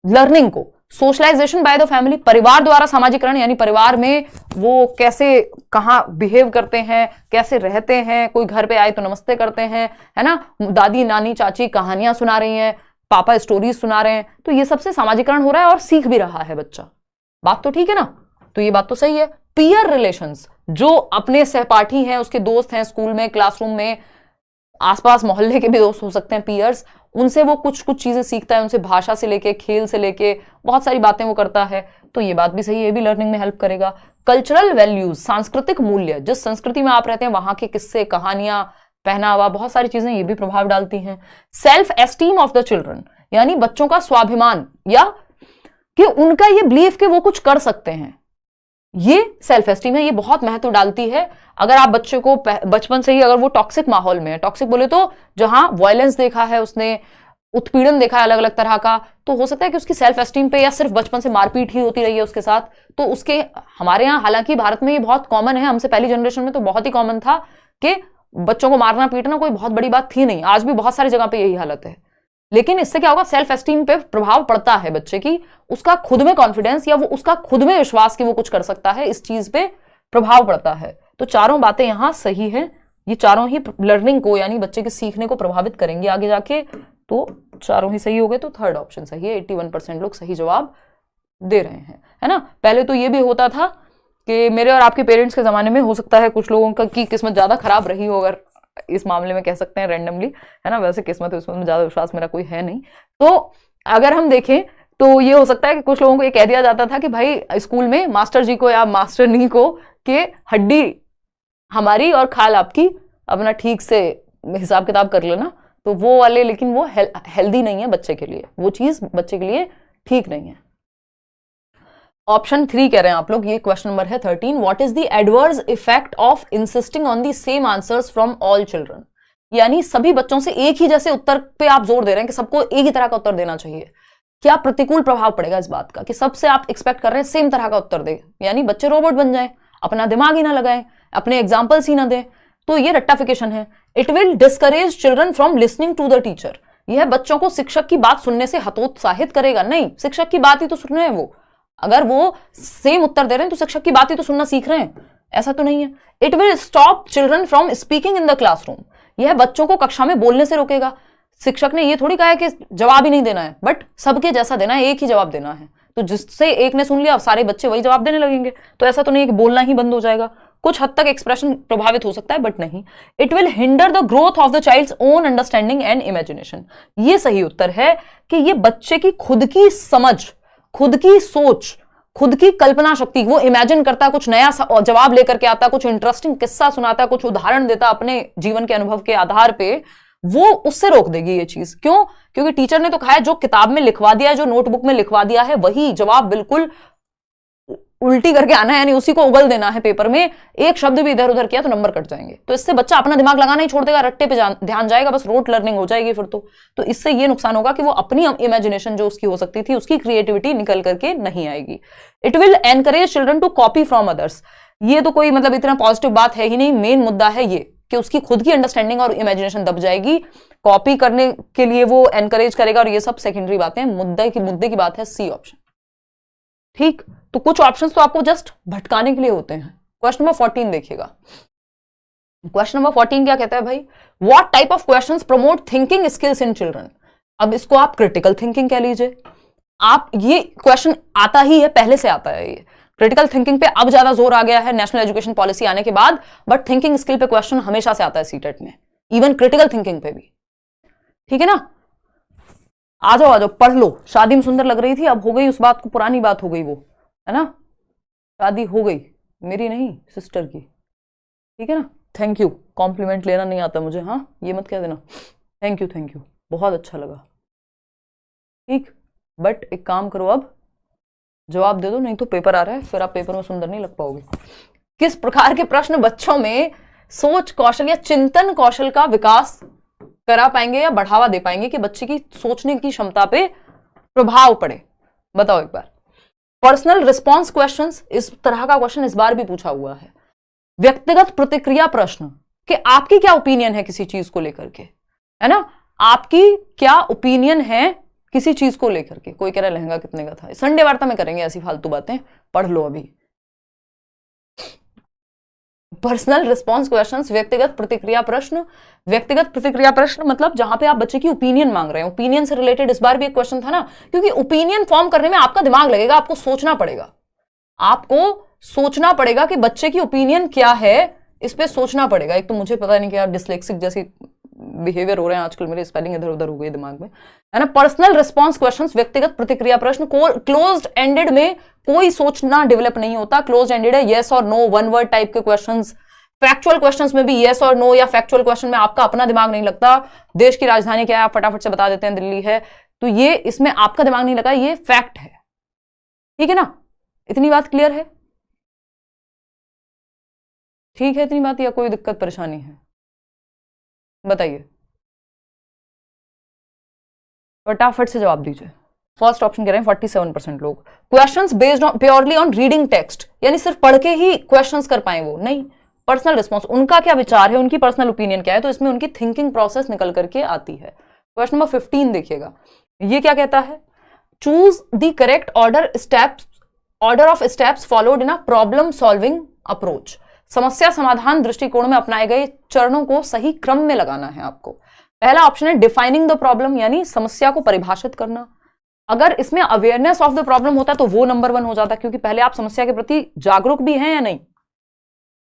लर्निंग को। सोशलाइजेशन बाय द फैमिली, परिवार द्वारा सामाजिकरण, यानी परिवार में वो कैसे कहाँ बिहेव करते हैं, कैसे रहते हैं, कोई घर पे आए तो नमस्ते करते हैं, है ना, दादी नानी चाची कहानियां सुना रही हैं, पापा स्टोरीज सुना रहे हैं, तो ये सबसे सामाजिकरण हो रहा है और सीख भी रहा है बच्चा। बात तो ठीक है ना, तो ये बात तो सही है। पीयर रिलेशंस, जो अपने सहपाठी हैं, उसके दोस्त हैं स्कूल में, क्लासरूम में, आसपास मोहल्ले के भी दोस्त हो सकते हैं पीयर्स, उनसे वो कुछ कुछ चीजें सीखता है, उनसे भाषा से लेके खेल से लेके बहुत सारी बातें वो करता है, तो ये बात भी सही है, ये भी लर्निंग में हेल्प करेगा। कल्चरल वैल्यूज, सांस्कृतिक मूल्य, जिस संस्कृति में आप रहते हैं वहां के किस्से कहानियां पहनावा बहुत सारी चीजें ये भी प्रभाव डालती हैं। Self esteem of the children, यानी बच्चों का स्वाभिमान, या कि उनका ये बिलीफ कि वो कुछ कर सकते हैं, ये सेल्फ एस्टीम है, ये बहुत महत्व डालती है। अगर आप बच्चे को बचपन से ही अगर वो टॉक्सिक माहौल में है, टॉक्सिक बोले तो जहां वायलेंस देखा है उसने, उत्पीड़न देखा है अलग अलग तरह का, तो हो सकता है कि उसकी सेल्फ एस्टीम पे, या सिर्फ बचपन से मारपीट ही होती रही है उसके साथ, तो उसके, हमारे यहाँ हालांकि भारत में ये बहुत कॉमन है, हमसे पहली जनरेशन में तो बहुत ही कॉमन था कि बच्चों को मारना पीटना कोई बहुत बड़ी बात थी नहीं, आज भी बहुत सारी जगह पे यही हालत है। लेकिन इससे क्या होगा, सेल्फ एस्टीम पे प्रभाव पड़ता है बच्चे की, उसका खुद में कॉन्फिडेंस, या वो उसका खुद में विश्वास कि वो कुछ कर सकता है, इस चीज पे प्रभाव पड़ता है। तो चारों बातें यहां सही है, ये चारों ही लर्निंग को यानी बच्चे के सीखने को प्रभावित करेंगे आगे जाके, तो चारों ही सही हो गए, तो थर्ड ऑप्शन सही है। 81% लोग सही जवाब दे रहे हैं, है ना। पहले तो ये भी होता था कि मेरे और आपके पेरेंट्स के जमाने में हो सकता है कुछ लोगों की किस्मत ज्यादा खराब रही हो, अगर इस मामले में कह सकते हैं रैंडमली, है ना। वैसे किस्मत में ज्यादा विश्वास मेरा कोई है नहीं, तो अगर हम देखें तो ये हो सकता है कि कुछ लोगों को ये कह दिया जाता था कि भाई स्कूल में मास्टर जी को या मास्टरनी को कि हड्डी हमारी और खाल आपकी, अपना ठीक से हिसाब किताब कर लेना, तो वो वाले, लेकिन वो हेल्दी नहीं है बच्चे के लिए, वो चीज बच्चे के लिए ठीक नहीं है। ऑप्शन 3 कह रहे हैं आप लोग, ये क्वेश्चन नंबर है 13। What is the adverse effect of insisting on the same answers from all children, यानी सभी बच्चों से एक ही जैसे उत्तर पे आप जोर दे रहे हैं कि सबको एक ही तरह का उत्तर देना चाहिए, क्या प्रतिकूल प्रभाव पड़ेगा इस बात का कि सबसे आप एक्सपेक्ट कर रहे हैं सेम तरह का उत्तर दे, यानी बच्चे रोबोट बन जाएं, अपना दिमाग ही ना लगाएं, अपने एग्जाम्पल्स ही ना दें, तो ये रट्टाफिकेशन है। It will discourage children from listening to the teacher, यह बच्चों को शिक्षक की बात सुनने से हतोत्साहित करेगा। नहीं, शिक्षक की बात ही तो सुन रहे हैं वो, अगर वो सेम उत्तर दे रहे हैं तो शिक्षक की बात ही तो सुनना सीख रहे हैं, ऐसा तो नहीं है। It will stop children from speaking in the classroom, यह बच्चों को कक्षा में बोलने से रोकेगा। शिक्षक ने ये थोड़ी कहा है कि जवाब ही नहीं देना है, बट सबके जैसा देना है, एक ही जवाब देना है, तो जिससे एक ने सुन लिया सारे बच्चे वही जवाब देने लगेंगे, तो ऐसा तो नहीं है कि बोलना ही बंद हो जाएगा। कुछ हद तक एक्सप्रेशन प्रभावित हो सकता है बट नहीं। It will hinder the growth of the child's own understanding and imagination, ये सही उत्तर है कि ये बच्चे की खुद की समझ, खुद की सोच, खुद की कल्पना शक्ति, वो इमेजिन करता, कुछ नया जवाब लेकर के आता, कुछ इंटरेस्टिंग किस्सा सुनाता, कुछ उदाहरण देता अपने जीवन के अनुभव के आधार पे, वो उससे रोक देगी ये चीज। क्यों? क्योंकि टीचर ने तो कहा है जो किताब में लिखवा दिया है, जो नोटबुक में लिखवा दिया है, वही जवाब बिल्कुल उल्टी करके आना है, यानी उसी को उगल देना है पेपर में, एक शब्द भी इधर उधर किया तो नंबर कट जाएंगे। तो इससे बच्चा अपना दिमाग लगाना ही छोड़ देगा, रट्टे पे ध्यान जाएगा, बस रोट लर्निंग हो जाएगी फिर तो इससे ये नुकसान होगा कि वो अपनी इमेजिनेशन जो उसकी हो सकती थी, उसकी क्रिएटिविटी निकल करके नहीं आएगी। It will encourage children to copy from others, ये तो कोई मतलब इतना पॉजिटिव बात है ही नहीं, मेन मुद्दा है ये कि उसकी खुद की अंडरस्टैंडिंग और इमेजिनेशन दब जाएगी, कॉपी करने के लिए वो एनकरेज करेगा, और ये सब सेकेंडरी बातें, मुद्दे की बात है सी ऑप्शन। ठीक, तो कुछ ऑप्शंस तो आपको जस्ट भटकाने के लिए होते हैं। क्वेश्चन नंबर 14 देखिएगा। क्वेश्चन नंबर 14 क्या कहता है भाई, what type of questions promote thinking skills in children. अब इसको आप क्रिटिकल थिंकिंग कह लीजिए, आप ये क्वेश्चन आता ही है, पहले से आता है ये। क्रिटिकल थिंकिंग पे अब ज्यादा जोर आ गया है नेशनल एजुकेशन पॉलिसी आने के बाद, बट थिंकिंग स्किल पे क्वेश्चन हमेशा से आता है सीटेट में, इवन क्रिटिकल थिंकिंग पे भी। ठीक है ना, आ जाओ पढ़ लो। शादी में सुंदर लग रही थी, अब हो गई उस बात को, पुरानी बात हो गई वो, है ना, शादी हो गई, मेरी नहीं सिस्टर की। ठीक है ना, थैंक यू, कॉम्प्लीमेंट लेना नहीं आता मुझे, हाँ ये मत कह देना, थैंक यू, बहुत अच्छा लगा। ठीक, बट एक काम करो, अब जवाब दे दो, नहीं तो पेपर आ रहा है, फिर आप पेपर में सुंदर नहीं लग पाओगे। किस प्रकार के प्रश्न बच्चों में सोच कौशल या चिंतन कौशल का विकास करा पाएंगे या बढ़ावा दे पाएंगे कि बच्चे की सोचने की क्षमता पे प्रभाव पड़े? बताओ एक बार। पर्सनल रिस्पॉन्स क्वेश्चंस, इस तरह का क्वेश्चन इस बार भी पूछा हुआ है। व्यक्तिगत प्रतिक्रिया प्रश्न कि आपकी क्या ओपिनियन है किसी चीज को लेकर के, है ना, आपकी क्या ओपिनियन है किसी चीज को लेकर के। कोई कह रहा है लहंगा कितने का था, संडे वार्ता में करेंगे ऐसी फालतू बातें, पढ़ लो अभी। पर्सनल रिस्पॉन्स क्वेश्चंस, व्यक्तिगत प्रतिक्रिया प्रश्न। व्यक्तिगत प्रतिक्रिया प्रश्न मतलब जहां पे आप बच्चे की ओपिनियन मांग रहे हैं। ओपिनियन से रिलेटेड इस बार भी एक क्वेश्चन था ना, क्योंकि ओपिनियन फॉर्म करने में आपका दिमाग लगेगा, आपको सोचना पड़ेगा, आपको सोचना पड़ेगा कि बच्चे की ओपिनियन क्या है, इस पे सोचना पड़ेगा। एक तो मुझे पता नहीं क्या डिसलेक्सिक जैसी बिहेवियर हो रहे हैं आजकल, मेरे स्पेलिंग इधर उधर हो गई दिमाग में, है ना। पर्सनल रिस्पॉन्स क्वेश्चंस, व्यक्तिगत प्रतिक्रिया प्रश्न। क्लोज्ड एंडेड में कोई सोचना डेवलप नहीं होता, क्लोज्ड एंडेड है, यस और नो, वन वर्ड टाइप के क्वेश्चंस। फैक्चुअल क्वेश्चंस में भी यस और नो या फैक्चुअल क्वेश्चन में आपका अपना दिमाग नहीं लगता। देश की राजधानी क्या है आप फटाफट से बता देते हैं, दिल्ली है, तो ये इसमें आपका दिमाग नहीं लगा, ये फैक्ट है, ठीक है ना। इतनी बात क्लियर है? ठीक है इतनी बात, या कोई दिक्कत परेशानी है बताइए, फटाफट से जवाब दीजिए। फर्स्ट ऑप्शन कह रहे हैं 47% लोग। Questions based on purely on reading text, यानी सिर्फ पढ़ के ही क्वेश्चंस कर पाए वो नहीं। पर्सनल रिस्पॉन्स, उनका क्या विचार है, उनकी पर्सनल ओपिनियन क्या है, तो इसमें उनकी थिंकिंग प्रोसेस निकल करके आती है। क्वेश्चन नंबर 15 देखिएगा, ये क्या कहता है, choose the correct order of steps followed in a problem solving approach. समस्या समाधान दृष्टिकोण में अपनाए गए चरणों को सही क्रम में लगाना है आपको। पहला ऑप्शन है डिफाइनिंग द प्रॉब्लम, यानी समस्या को परिभाषित करना। अगर इसमें अवेयरनेस ऑफ द प्रॉब्लम होता तो वो नंबर 1 हो जाता, क्योंकि पहले आप समस्या के प्रति जागरूक भी हैं या नहीं,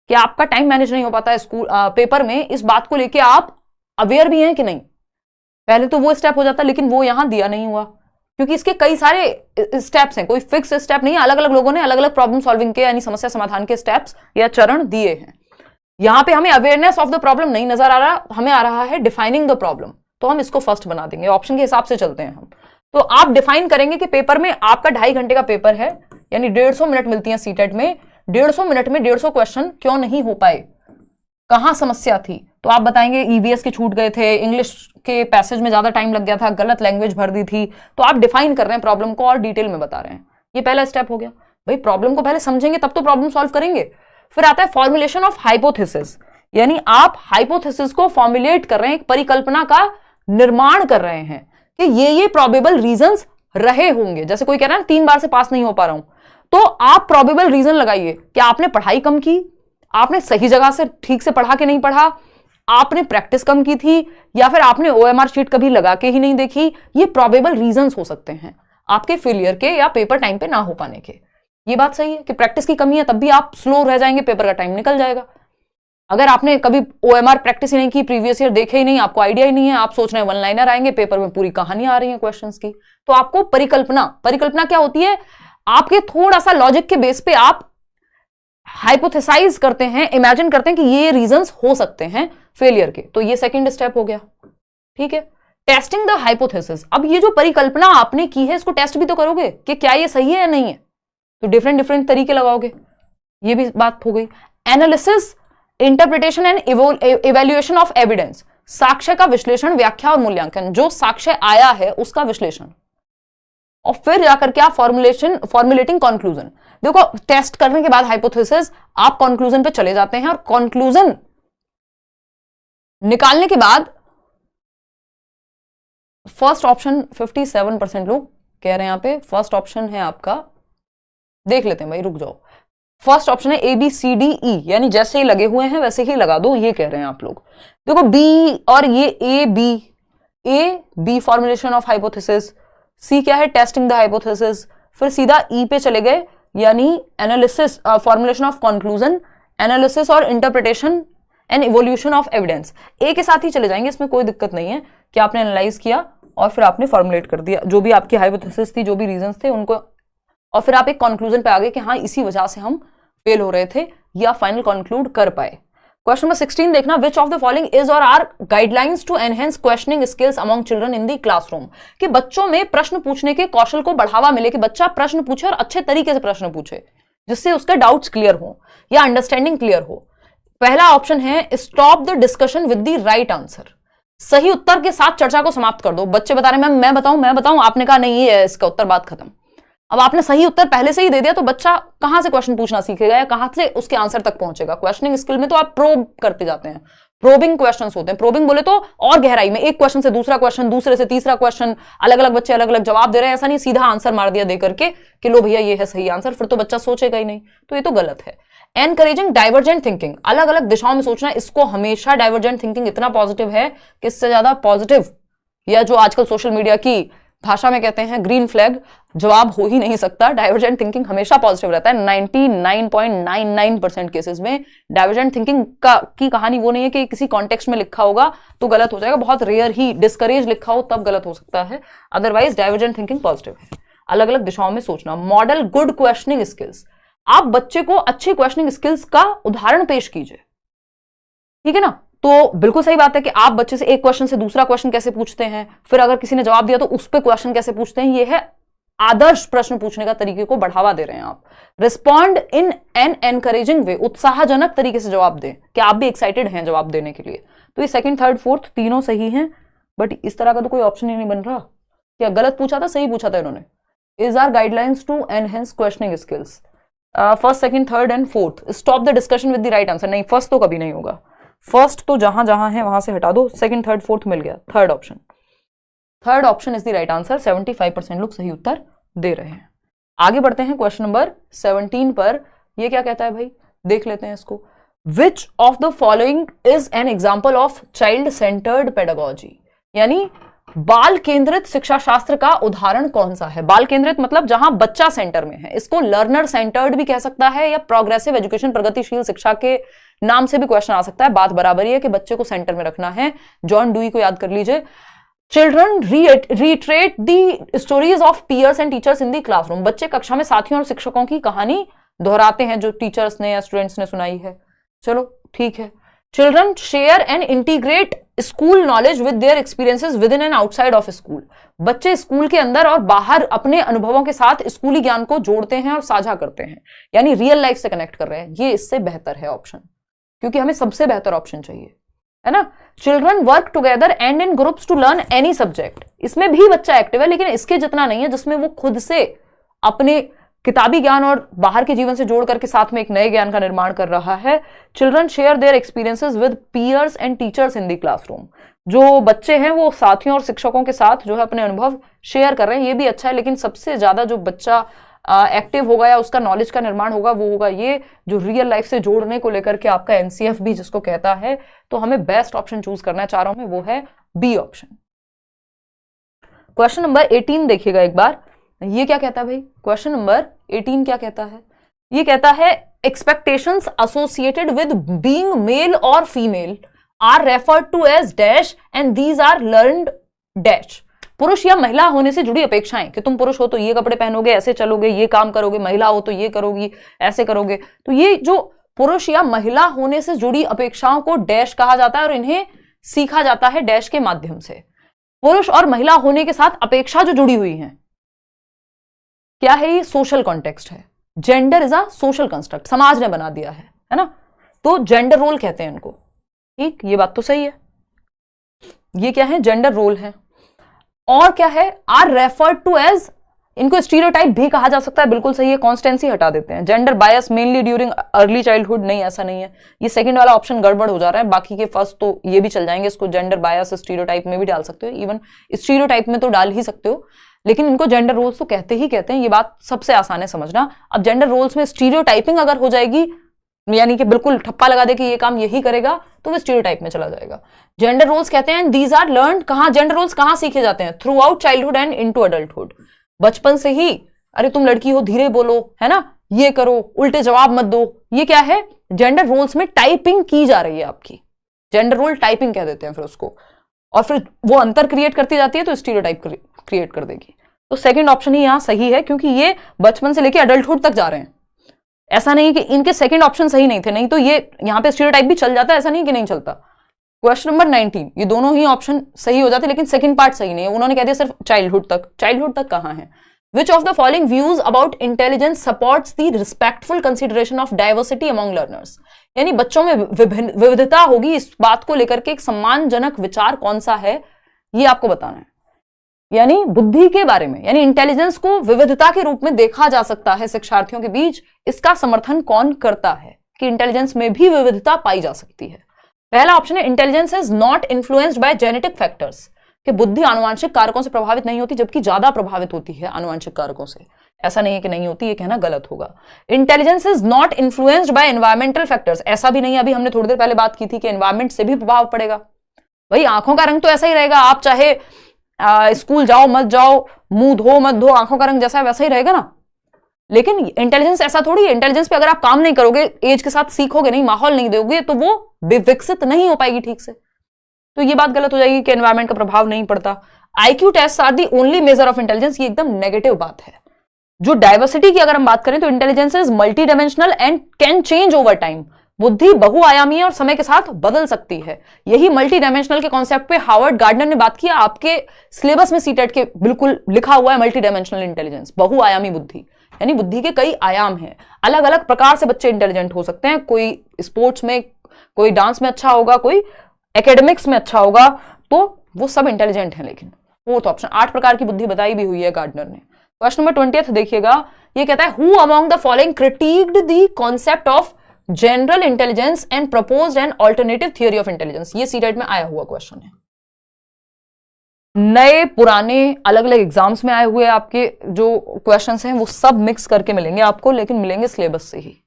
कि आपका टाइम मैनेज नहीं हो पाता है स्कूल पेपर में, इस बात को लेके आप अवेयर भी हैं कि नहीं, पहले तो वो स्टेप हो जाता, लेकिन वो यहां दिया नहीं हुआ, क्योंकि इसके कई सारे स्टेप्स हैं, कोई फिक्स स्टेप नहीं है, अलग अलग लोगों ने अलग अलग प्रॉब्लम सॉल्विंग के यानी समस्या समाधान के स्टेप्स या चरण दिए हैं। यहां पे हमें अवेयरनेस ऑफ द प्रॉब्लम नहीं नजर आ रहा, हमें आ रहा है डिफाइनिंग द प्रॉब्लम, तो हम इसको फर्स्ट बना देंगे, ऑप्शन के हिसाब से चलते हैं हम। तो आप डिफाइन करेंगे कि पेपर में आपका 2.5 घंटे का पेपर है, यानी 150 मिनट मिलती है सीटेट में, 150 मिनट में 150 क्वेश्चन क्यों नहीं हो पाए, कहां समस्या थी, तो आप बताएंगे ईवीएस के छूट गए थे, इंग्लिश के पैसेज में ज्यादा टाइम लग गया था, गलत लैंग्वेज भर दी थी, तो आप डिफाइन कर रहे हैं प्रॉब्लम को और डिटेल में बता रहे हैं। ये पहला स्टेप हो गया, भाई प्रॉब्लम को पहले समझेंगे तब तो प्रॉब्लम सॉल्व करेंगे। फिर आता है फॉर्मुलेशन ऑफ हाइपोथेसिस, यानी आप हाइपोथेसिस को फॉर्मुलेट कर रहे हैं, एक परिकल्पना का निर्माण कर रहे हैं कि ये प्रोबेबल रीजंस रहे होंगे। जैसे कोई कह रहा है 3 बार से पास नहीं हो पा रहा हूं, तो आप प्रोबेबल रीजन लगाइए कि आपने पढ़ाई कम की, आपने सही जगह से ठीक से पढ़ा के नहीं पढ़ा, आपने प्रैक्टिस कम की थी, या फिर आपने ओएमआर शीट कभी लगा के ही नहीं देखी। ये प्रोबेबल रीजंस हो सकते हैं आपके फेलियर के या पेपर टाइम पे ना हो पाने के। ये बात सही है कि प्रैक्टिस की कमी है, तब भी आप स्लो रह जाएंगे, पेपर का टाइम निकल जाएगा। अगर आपने कभी ओएमआर प्रैक्टिस ही नहीं की, प्रीवियस ईयर देखे ही नहीं, आपको आइडिया ही नहीं है, आप सोच रहे हैं 1 लाइनर आएंगे, पेपर में पूरी कहानी आ रही है क्वेश्चंस की, तो आपको परिकल्पना क्या होती है, आपके थोड़ा सा लॉजिक के बेस पे आप हाइपोथेसाइज करते हैं, इमेजिन करते हैं कि ये रीजंस हो सकते हैं फेलियर के, तो ये सेकंड स्टेप हो गया। ठीक है, टेस्टिंग द हाइपोथेसिस, अब ये जो परिकल्पना आपने की है इसको टेस्ट भी तो करोगे कि क्या ये सही है या नहीं है, तो डिफरेंट तरीके लगाओगे, ये भी बात हो गई। Analysis, interpretation and evaluation of evidence, साक्ष्य का विश्लेषण, व्याख्या और मूल्यांकन, जो साक्ष्य आया है उसका विश्लेषण, और फिर जाकर क्या फॉर्मुलेटिंग कंक्लूजन। देखो टेस्ट करने के बाद हाइपोथेसिस, आप कंक्लूजन पे चले जाते हैं, और कंक्लूजन निकालने के बाद फर्स्ट ऑप्शन 57% लोग कह रहे हैं, यहां पे फर्स्ट ऑप्शन है आपका, देख लेते हैं भाई, रुक जाओ। फर्स्ट ऑप्शन है ABCDE, यानी जैसे ही लगे हुए हैं वैसे ही लगा दो, ये कह रहे हैं आप लोग। देखो बी और ये A B formulation of hypothesis, C क्या है टेस्टिंग द हाइपोथेसिस, फिर सीधा ई पे चले गए, यानी analysis, formulation of conclusion, analysis और interpretation and evolution of evidence. A के साथ ही चले जाएंगे, इसमें कोई दिक्कत नहीं है कि आपने एनालाइज किया और फिर आपने फॉर्मुलेट कर दिया जो भी आपकी हाइपोथेसिस थी, जो भी रीजंस थे उनको, और फिर आप एक कंक्लूजन पे आ गए कि हाँ इसी वजह से हम फेल हो रहे थे, या फाइनल कंक्लूड कर पाए। क्वेश्चन नंबर 16 देखना, which of the following is और are guidelines to enhance questioning skills among children in the classroom, कि बच्चों में प्रश्न पूछने के कौशल को बढ़ावा मिले, कि बच्चा प्रश्न पूछे और अच्छे तरीके से प्रश्न पूछे जिससे उसके डाउट्स क्लियर हो या अंडरस्टैंडिंग क्लियर हो। पहला ऑप्शन है stop the discussion with the right answer, सही उत्तर के साथ चर्चा को समाप्त कर दो। बच्चे बता रहे हैं मैम मैं बताऊं, आपने कहा नहीं ये है इसका उत्तर, बात खत्म। अब आपने सही उत्तर पहले से ही दे दिया तो बच्चा कहां से क्वेश्चन पूछना सीखेगा या कहां से उसके आंसर तक पहुंचेगा। क्वेश्चनिंग स्किल में तो आप प्रोब करते जाते हैं, प्रोबिंग क्वेश्चंस होते हैं। प्रोबिंग बोले तो और गहराई में, एक क्वेश्चन से दूसरा क्वेश्चन, दूसरे से तीसरा क्वेश्चन, अलग अलग बच्चे अलग अलग जवाब दे रहे हैं, ऐसा नहीं सीधा आंसर मार दिया दे करके कि लो भैया ये है सही आंसर, फिर तो बच्चा सोचेगा ही नहीं, तो ये तो गलत है। एनकरेजिंग डाइवर्जेंट थिंकिंग, अलग अलग दिशाओं में सोचना, इसको हमेशा डाइवर्जेंट थिंकिंग इतना पॉजिटिव है कि इससे ज्यादा पॉजिटिव या जो आजकल सोशल मीडिया की भाषा में कहते हैं ग्रीन फ्लैग जवाब हो ही नहीं सकता। डाइवर्जेंट थिंकिंग हमेशा पॉजिटिव रहता है। 99.99% केसेस में डाइवर्जेंट थिंकिंग की कहानी वो नहीं है कि किसी कॉन्टेक्स्ट में लिखा होगा तो गलत हो जाएगा, बहुत रेयर ही डिस्करेज लिखा हो तब गलत हो सकता है, अदरवाइज डाइवर्जेंट थिंकिंग पॉजिटिव है। अलग अलग दिशाओं में सोचना। मॉडल गुड क्वेश्चनिंग स्किल्स, आप बच्चे को अच्छी क्वेश्चनिंग स्किल्स का उदाहरण पेश कीजिए, ठीक है ना। तो बिल्कुल सही बात है कि आप बच्चे से एक क्वेश्चन से दूसरा क्वेश्चन कैसे पूछते हैं, फिर अगर किसी ने जवाब दिया तो उस पर क्वेश्चन कैसे पूछते हैं, ये है आदर्श प्रश्न पूछने का तरीके को बढ़ावा दे रहे हैं आप। रिस्पॉन्ड इन एन एनकरेजिंग वे, उत्साहजनक तरीके से जवाब दें कि आप भी एक्साइटेड हैं जवाब देने के लिए। तो ये सेकंड, थर्ड, फोर्थ तीनों सही हैं, बट इस तरह का तो कोई ऑप्शन ही नहीं बन रहा। क्या गलत पूछा था, सही पूछा था इन्होंने। Is are guidelines to enhance questioning skills. First, second, third and fourth. Stop the discussion with the right answer, नहीं फर्स्ट तो कभी नहीं होगा। फर्स्ट तो जहां जहां है वहां से हटा दो, सेकंड, थर्ड, फोर्थ मिल गया। Third option is the right answer. 75% लोग सही उत्तर दे रहे हैं। आगे बढ़ते हैं क्वेश्चन नंबर 17 पर। ये क्या कहता है भाई, देख लेते हैं इसको। विच of the following is an example of child centred pedagogy, यानी बाल केंद्रित शिक्षा शास्त्र का उदाहरण कौन सा है। बाल केंद्रित मतलब जहां बच्चा सेंटर में है, इसको लर्नर सेंटर्ड भी कह सकता है या प्रोग्रेसिव एजुकेशन, प्रगतिशील शिक्षा के नाम से भी क्वेश्चन आ सकता है। बात बराबर ही है कि बच्चे को सेंटर में रखना है। जॉन डुई को याद कर लीजिए। Children reiterate the stories of peers and teachers in the classroom, बच्चे कक्षा में साथियों और शिक्षकों की कहानी दोहराते हैं जो टीचर्स ने या स्टूडेंट्स ने सुनाई है। चलो ठीक है। Children share and integrate school knowledge with their experiences with in and outside of school, बच्चे स्कूल के अंदर और बाहर अपने अनुभवों के साथ स्कूली ज्ञान को जोड़ते हैं और साझा करते हैं, यानी रियल लाइफ से कनेक्ट कर रहे हैं। ये इससे बेहतर है ऑप्शन, क्योंकि हमें सबसे बेहतर ऑप्शन चाहिए, है ना। Children work together and in groups to learn any subject, इसमें भी बच्चा एक्टिव है लेकिन इसके जितना नहीं है जिसमें वो खुद से अपने किताबी ज्ञान और बाहर के जीवन से जोड़ करके साथ में एक नए ज्ञान का निर्माण कर रहा है। Children share their experiences with peers and teachers in the classroom, जो बच्चे हैं वो साथियों और शिक्षकों के साथ जो है अपने अनुभव शेयर कर रहे हैं, ये भी अच्छा है। लेकिन सबसे ज्यादा जो बच्चा एक्टिव होगा या उसका नॉलेज का निर्माण होगा वो होगा ये जो रियल लाइफ से जोड़ने को लेकर के आपका एनसीएफ भी जिसको कहता है। तो हमें बेस्ट ऑप्शन चूज करना है चारों में, वो है बी ऑप्शन। क्वेश्चन नंबर 18 देखिएगा एक बार, ये क्या कहता है भाई। क्वेश्चन नंबर 18 क्या कहता है, ये कहता है expectations associated with being male और female are referred to as dash and these are learned dash. पुरुष या महिला होने से जुड़ी अपेक्षाएं, कि तुम पुरुष हो तो ये कपड़े पहनोगे, ऐसे चलोगे, ये काम करोगे, महिला हो तो ये करोगी, ऐसे करोगे। तो ये जो पुरुष या महिला होने से जुड़ी अपेक्षाओं को डैश कहा जाता है और इन्हें सीखा जाता है डैश के माध्यम से। पुरुष और महिला होने के साथ अपेक्षा जो जुड़ी हुई है, क्या है ये, सोशल कॉन्टेक्स्ट है। Gender is a social construct, समाज ने बना दिया है ना। तो जेंडर रोल कहते हैं इनको, ठीक, ये बात तो सही है। ये क्या है, जेंडर रोल है। और क्या है, आर रेफर्ड टू एज, इनको स्टीरियोटाइप भी कहा जा सकता है, बिल्कुल सही है। कॉन्स्टेंसी हटा देते हैं। Gender bias mainly during early childhood, नहीं ऐसा नहीं है, ये सेकंड वाला ऑप्शन गड़बड़ हो जा रहा है। बाकी के फर्स्ट तो ये भी चल जाएंगे, इसको जेंडर बायस स्टीरियोटाइप में भी डाल सकते हो, इवन स्टीरियोटाइप में तो डाल ही सकते हो, लेकिन इनको जेंडर रोल्स तो कहते ही कहते हैं। ये बात सबसे आसान है समझना। अब जेंडर रोल्स में स्टीरियोटाइपिंग अगर हो जाएगी, यानी कि बिल्कुल ठप्पा लगा दे कि ये काम यही करेगा, तो वो स्टीरियोटाइप में चला जाएगा। जेंडर रोल्स कहते हैं दीज आर लर्न्ड, कहां जेंडर रोल्स कहां सीखे जाते हैं, through out childhood and into adulthood. बचपन से ही, अरे तुम लड़की हो धीरे बोलो, है ना, ये करो, उल्टे जवाब मत दो, ये क्या है, जेंडर रोल्स में टाइपिंग की जा रही है आपकी। जेंडर रोल टाइपिंग कह देते हैं फिर उसको, और फिर वो अंतर क्रिएट करती जाती है तो स्टीरियोटाइप क्रिएट कर देगी। तो सेकंड ऑप्शन ही यहां सही है, क्योंकि ये बचपन से लेकर अडल्टहुड तक जा रहे हैं। ऐसा नहीं कि इनके सेकंड ऑप्शन सही नहीं थे, नहीं तो ये यहाँ पे स्टीरियोटाइप भी चल जाता, ऐसा नहीं कि नहीं चलता। क्वेश्चन नंबर 19, ये दोनों ही ऑप्शन सही हो जाते, लेकिन सेकंड पार्ट सही नहीं है। उन्होंने कह दिया सिर्फ चाइल्डहुड तक। चाइल्डहुड तक कहाँ है? Which of the following views about intelligence supports the respectful consideration of diversity among learners? यानी बच्चों में विविधता होगी, इस बात को लेकर के एक सम्मानजनक विचार कौन सा है, ये आपको बताना है। यानी बुद्धि के बारे में, यानी इंटेलिजेंस को विविधता के रूप में देखा जा सकता है शिक्षार्थियों के बीच, इसका समर्थन कौन करता है कि इंटेलिजेंस में भी विविधता पाई जा सकती है? पहला ऑप्शन है intelligence is not influenced by genetic factors, कि बुद्धि आनुवंशिक कारकों से प्रभावित नहीं होती, जबकि ज्यादा प्रभावित होती है आनुवंशिक कारकों से। ऐसा नहीं है कि नहीं होती, ये कहना गलत होगा। Intelligence is not influenced by environmental factors, ऐसा भी नहीं है, अभी हमने थोड़ी देर पहले बात की थी कि एनवायरमेंट से भी प्रभाव पड़ेगा। भाई आंखों का रंग तो ऐसा ही रहेगा, आप चाहे स्कूल जाओ मत जाओ, मुंह धो मत धो, आंखों का रंग जैसा है वैसा ही रहेगा ना। लेकिन इंटेलिजेंस ऐसा थोड़ी है, इंटेलिजेंस पे अगर आप काम नहीं करोगे, एज के साथ सीखोगे नहीं, माहौल नहीं दोगे, तो वो विकसित नहीं हो पाएगी ठीक से। तो ये बात गलत हो जाएगी कि एनवायरमेंट का प्रभाव नहीं पड़ता। IQ test are the only measure of intelligence, ये एकदम नेगेटिव बात है। जो डाइवर्सिटी की अगर हम बात करें तो intelligence is multi dimensional and can change over time, बुद्धि बहुआयामी है और समय के साथ बदल सकती है। यही मल्टी डायमेंशनल के कॉन्सेप्ट पे हार्वर्ड गार्डनर ने बात की, आपके सिलेबस में सीटेट के बिल्कुल लिखा हुआ है मल्टी डायमेंशनल इंटेलिजेंस, बहुआयामी बुद्धि। यानी बुद्धि के कई आयाम हैं, अलग अलग प्रकार से बच्चे इंटेलिजेंट हो सकते हैं। कोई स्पोर्ट्स में, कोई डांस में अच्छा होगा, कोई एकेडमिक्स में अच्छा होगा, तो वो सब इंटेलिजेंट है। लेकिन फोर्थ ऑप्शन 8 प्रकार की बुद्धि बताई भी हुई है गार्डनर ने। क्वेश्चन नंबर 20 देखिएगा, ये कहता है who among the following critiqued the concept of general intelligence and proposed an alternative theory of intelligence. ये सीटेट में आया हुआ क्वेश्चन है, नए पुराने अलग अलग एग्जाम्स में आए हुए आपके जो क्वेश्चंस हैं वो सब मिक्स करके मिलेंगे आपको, लेकिन मिलेंगे सिलेबस से ही।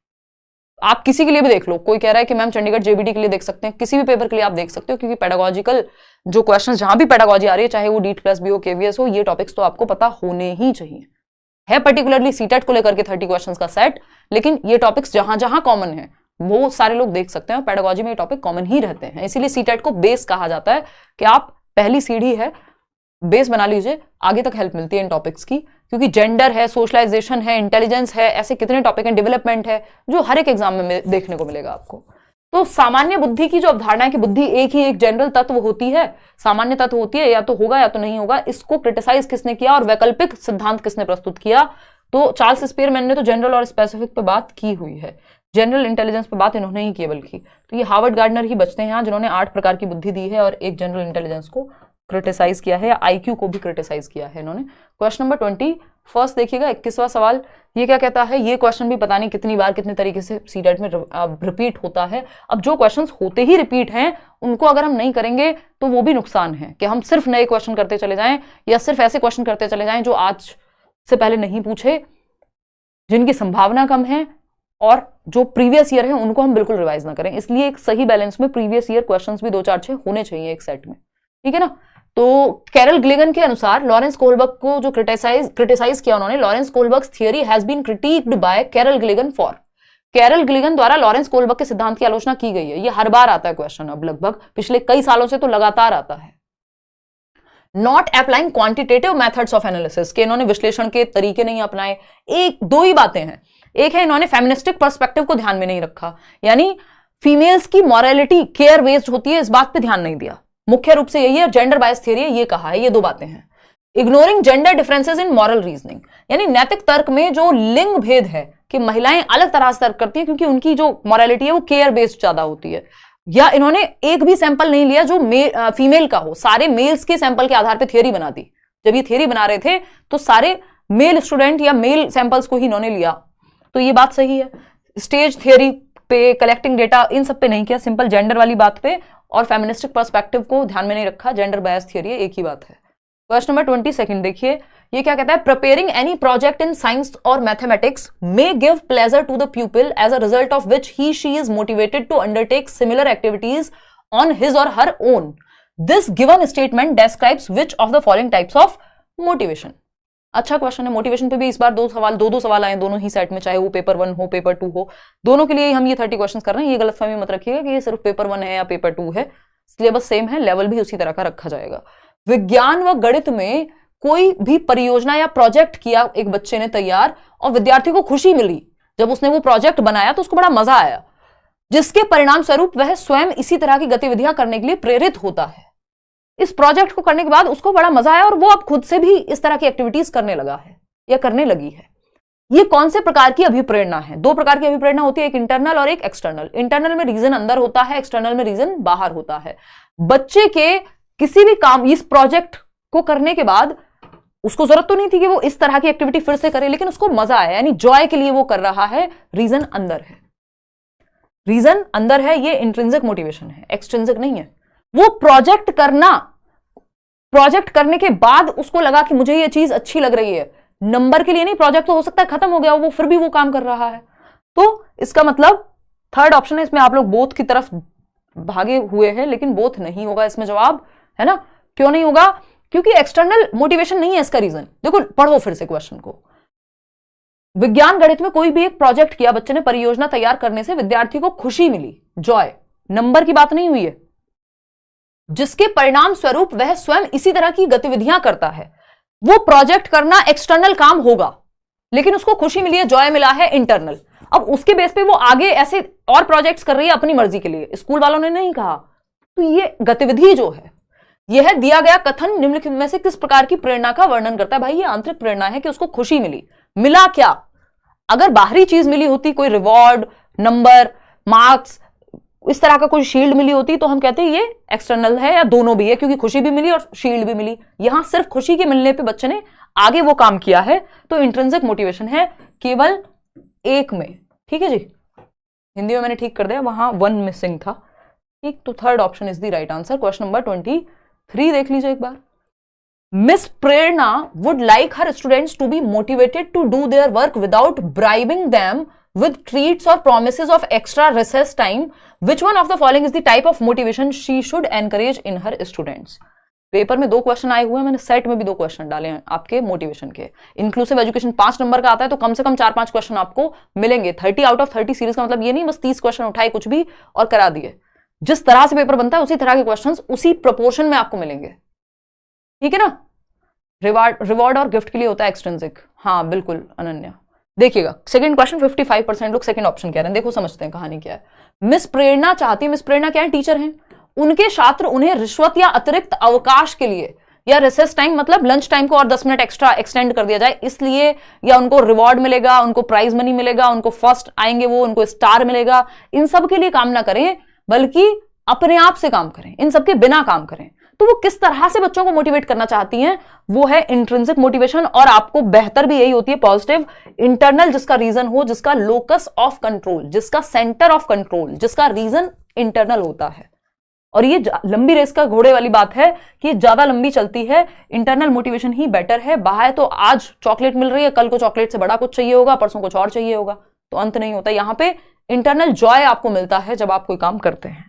आप किसी के लिए भी देख लो, कोई कह रहा है कि मैम चंडीगढ़ JBD के लिए देख सकते हैं, किसी भी पेपर के लिए आप देख सकते हो, क्योंकि पेडागोजिकल जो क्वेश्चंस, जहां भी पेडागोजी आ रही है, चाहे वो DEET+B हो, KVS हो, ये टॉपिक्स तो आपको पता होने ही चाहिए। है पर्टिकुलरली सीटेट को लेकर के 30 क्वेश्चंस का सेट, लेकिन ये टॉपिक्स जहां जहां कॉमन है वो सारे लोग देख सकते हैं। पेडागोजी में ये टॉपिक कॉमन ही रहते हैं, इसीलिए सीटेट को बेस कहा जाता है कि आप पहली सीढ़ी है, बेस बना लीजिए, आगे तक हेल्प मिलती है इन टॉपिक्स की। क्योंकि जेंडर है, सोशलाइजेशन है, इंटेलिजेंस है, ऐसे कितने टॉपिक हैं, डेवलपमेंट है, जो हर एक एग्जाम में देखने को मिलेगा आपको। तो सामान्य बुद्धि की जो अवधारणा है कि बुद्धि एक ही एक जनरल तत्व होती है, सामान्य तत्व होती है, या तो होगा या तो नहीं होगा, इसको क्रिटिसाइज किसने किया और वैकल्पिक सिद्धांत किसने प्रस्तुत किया? तो चार्ल्स स्पीयरमैन ने तो जनरल और स्पेसिफिक पे बात की हुई है, जनरल इंटेलिजेंस पे बात इन्होंने ही की बल्कि। तो ये हार्वर्ड गार्डनर ही बचते हैं यहाँ, जिन्होंने 8 प्रकार की बुद्धि दी है और एक जनरल इंटेलिजेंस को क्रिटिसाइज किया है, या IQ को भी क्रिटिसाइज किया है इन्होंने। क्वेश्चन नंबर 21 देखिएगा, 21वां सवाल, ये क्या कहता है? ये क्वेश्चन भी पता नहीं कितनी बार कितने तरीके से सीटेट में रिपीट होता है। अब जो क्वेश्चंस होते ही रिपीट हैं, उनको अगर हम नहीं करेंगे तो वो भी नुकसान है कि हम सिर्फ नए क्वेश्चन करते चले जाएं, या सिर्फ ऐसे क्वेश्चन करते चले जाएं जो आज से पहले नहीं पूछे, जिनकी संभावना कम है, और जो प्रीवियस ईयर है उनको हम बिल्कुल रिवाइज ना करें। इसलिए एक सही बैलेंस में प्रीवियस ईयर क्वेश्चंस भी 2, 4, 6 होने चाहिए एक सेट में, ठीक है ना। तो कैरल ग्लिगन के अनुसार लॉरेंस कोलबर्ग को जो क्रिटिसाइज किया उन्होंने, Lawrence Kohlberg's theory has been critiqued by Carol Gilligan for, Carol Gilligan द्वारा लॉरेंस कोलबर्ग के सिद्धांत की आलोचना की गई है। ये हर बार आता है क्वेश्चन, अब लगभग पिछले कई सालों से तो लगातार आता है। Not applying quantitative methods of analysis, के इन्होंने विश्लेषण के तरीके नहीं अपनाए। एक दो ही बातें हैं, एक है इन्होंने फेमिनिस्टिक पर्सपेक्टिव को ध्यान में नहीं रखा, यानी फीमेल्स की मॉरलिटी केयर बेस्ड होती है, इस बात पे ध्यान नहीं दिया, मुख्य रूप से यही है। जेंडर बायस थ्योरी है, ये कहा है, ये 2 बातें हैं। Ignoring gender differences in moral reasoning, यानी नैतिक तर्क में जो लिंग भेद है कि महिलाएं अलग तरह से तर्क करती हैं क्योंकि उनकी जो मॉरलिटी है वो केयर बेस्ड ज्यादा होती है। या इन्होंने एक भी सैंपल नहीं लिया जो फीमेल का हो, सारे मेल्स के सैंपल के आधार पर थियरी बना दी। जब ये थियरी बना रहे थे तो सारे मेल स्टूडेंट या मेल सैंपल्स को ही इन्होंने लिया, तो ये बात सही है। स्टेज थियरी पे, कलेक्टिंग डेटा, इन सब पे नहीं किया, सिंपल जेंडर वाली बात पे और फेमिनिस्टिक पर्सपेक्टिव को ध्यान में नहीं रखा, जेंडर बायस थियरी एक ही बात है। क्वेश्चन नंबर 22 देखिए, ये क्या कहता है? Preparing any project in science और mathematics may give pleasure to the pupil as a result of which he she is motivated to undertake similar activities on his और her own. This given statement describes which of the following types of motivation. अच्छा question है। Motivation पे भी इस बार 2 सवाल आए दोनों ही set में, चाहे वो पेपर 1 हो पेपर 2 हो, दोनों के लिए हम ये 30 क्वेश्चन कर रहे हैं। ये गलतफहमी मत रखिएगा कि ये सिर्फ पेपर 1 है या पेपर 2 है, सिलेबस सेम है, लेवल भी उसी तरह का रखा जाएगा। विज्ञान व गणित में कोई भी परियोजना या प्रोजेक्ट किया एक बच्चे ने तैयार और विद्यार्थी को खुशी मिली जब उसने वो प्रोजेक्ट बनाया तो उसको बड़ा मजा आया, जिसके परिणाम स्वरूप वह स्वयं इसी तरह की गतिविधियां करने के लिए प्रेरित होता है। इस प्रोजेक्ट को करने के बाद उसको बड़ा मजा आया और वो अब खुद से भी इस तरह की एक्टिविटीज करने लगा है या करने लगी है। ये कौन से प्रकार की अभिप्रेरणा है? दो प्रकार की अभिप्रेरणा होती है, एक इंटरनल और एक एक्सटर्नल। इंटरनल में रीजन अंदर होता है, एक्सटर्नल में रीजन बाहर होता है। बच्चे के किसी भी काम, इस प्रोजेक्ट को करने के बाद उसको जरूरत तो नहीं थी कि वो इस तरह की एक्टिविटी फिर से करे, लेकिन उसको मजा आया, यानी जॉय के लिए वो कर रहा है। रीजन अंदर है, रीजन अंदर है, ये इंट्रिंसिक मोटिवेशन है, एक्सट्रिंसिक नहीं है। वो प्रोजेक्ट करने के बाद उसको लगा कि मुझे ये चीज अच्छी लग रही है, नंबर के लिए नहीं, प्रोजेक्ट तो हो सकता है खत्म हो गया, वो फिर भी वो काम कर रहा है। तो इसका मतलब थर्ड ऑप्शन है, इसमें आप लोग बोथ की तरफ भागे हुए हैं, लेकिन बोथ नहीं होगा इसमें जवाब, है ना। क्यों नहीं होगा? क्योंकि एक्सटर्नल मोटिवेशन नहीं है इसका रीजन। देखो पढ़ो फिर से क्वेश्चन को। विज्ञान गणित में कोई भी एक प्रोजेक्ट किया, बच्चे ने परियोजना तैयार करने से विद्यार्थी को खुशी मिली, जॉय, नंबर की बात नहीं हुई है, जिसके परिणाम स्वरूप वह स्वयं इसी तरह की गतिविधियां करता है। वो प्रोजेक्ट करना एक्सटर्नल काम होगा, लेकिन उसको खुशी मिली है, जॉय मिला है, इंटरनल। अब उसके बेस पे वो आगे ऐसे और प्रोजेक्ट्स कर रही है अपनी मर्जी के लिए, स्कूल वालों ने नहीं कहा। तो ये गतिविधि जो है, यह दिया गया कथन निम्नलिखित में से किस प्रकार की प्रेरणा का वर्णन करता है? भाई ये आंतरिक प्रेरणा है कि उसको खुशी मिली। मिला क्या? अगर बाहरी चीज मिली होती, कोई रिवॉर्ड, नंबर, मार्क्स, इस तरह का कोई शील्ड मिली होती, तो हम कहते हैं ये एक्सटर्नल है, या दोनों भी है, क्योंकि खुशी भी मिली और शील्ड भी मिली। यहां सिर्फ खुशी के मिलने पे बच्चे ने आगे वो काम किया है, तो इंट्रिंसिक मोटिवेशन है केवल एक में। ठीक है जी, हिंदी में मैंने ठीक कर दिया, वहां वन मिसिंग था। ठीक, तो third option is the right answer. Question number 23 देख लीजिए एक बार। Miss Prerna would like her students to be motivated to do their work without bribing them with treats or promises of extra recess time. Which one of the following is the type of motivation she should encourage in her students? Paper में 2 question आए हुए हैं, मैंने set में भी 2 question डाले हैं आपके मोटिवेशन के। इंक्लूसिव एजुकेशन 5 नंबर का आता है, तो कम से कम 4-5 क्वेश्चन आपको मिलेंगे। 30 आउट ऑफ 30 सीरीज का मतलब ये नहीं बस 30 क्वेश्चन उठाए कुछ भी और करा दिए। जिस तरह से पेपर बनता है उसी तरह के क्वेश्चन उसी प्रोपोर्शन में आपको मिलेंगे, ठीक है ना। रिवॉर्ड और गिफ्ट के लिए होता है एक्सट्रिंसिक। हाँ बिल्कुल अनन्या, देखिएगा सेकंड क्वेश्चन 55% लोग सेकंड ऑप्शन कह रहे हैं। देखो समझते हैं कहानी क्या है। मिस प्रेरणा चाहती है, मिस प्रेरणा क्या है? टीचर हैं, उनके छात्र उन्हें रिश्वत या अतिरिक्त अवकाश के लिए, या रिसेस टाइम मतलब लंच टाइम को और 10 मिनट एक्स्ट्रा एक्सटेंड कर दिया जाए इसलिए, या उनको रिवॉर्ड मिलेगा, उनको प्राइज मनी मिलेगा, उनको फर्स्ट आएंगे वो, उनको स्टार मिलेगा, इन सब के लिए काम ना करें, बल्कि अपने आप से काम करें, इन सबके बिना काम करें। तो वो किस तरह से बच्चों को मोटिवेट करना चाहती हैं, वो है इंट्रिंसिक मोटिवेशन। और आपको बेहतर भी यही होती है पॉजिटिव इंटरनल, जिसका रीजन हो, जिसका लोकस ऑफ कंट्रोल, जिसका सेंटर ऑफ कंट्रोल, जिसका रीजन इंटरनल होता है। और ये लंबी रेस का घोड़े वाली बात है कि ये ज्यादा लंबी चलती है, इंटरनल मोटिवेशन ही बेटर है। बाहर तो आज चॉकलेट मिल रही है, कल को चॉकलेट से बड़ा कुछ चाहिए होगा, परसों कुछ और चाहिए होगा, तो अंत नहीं होता। यहां पे इंटरनल जॉय आपको मिलता है जब आप कोई काम करते हैं,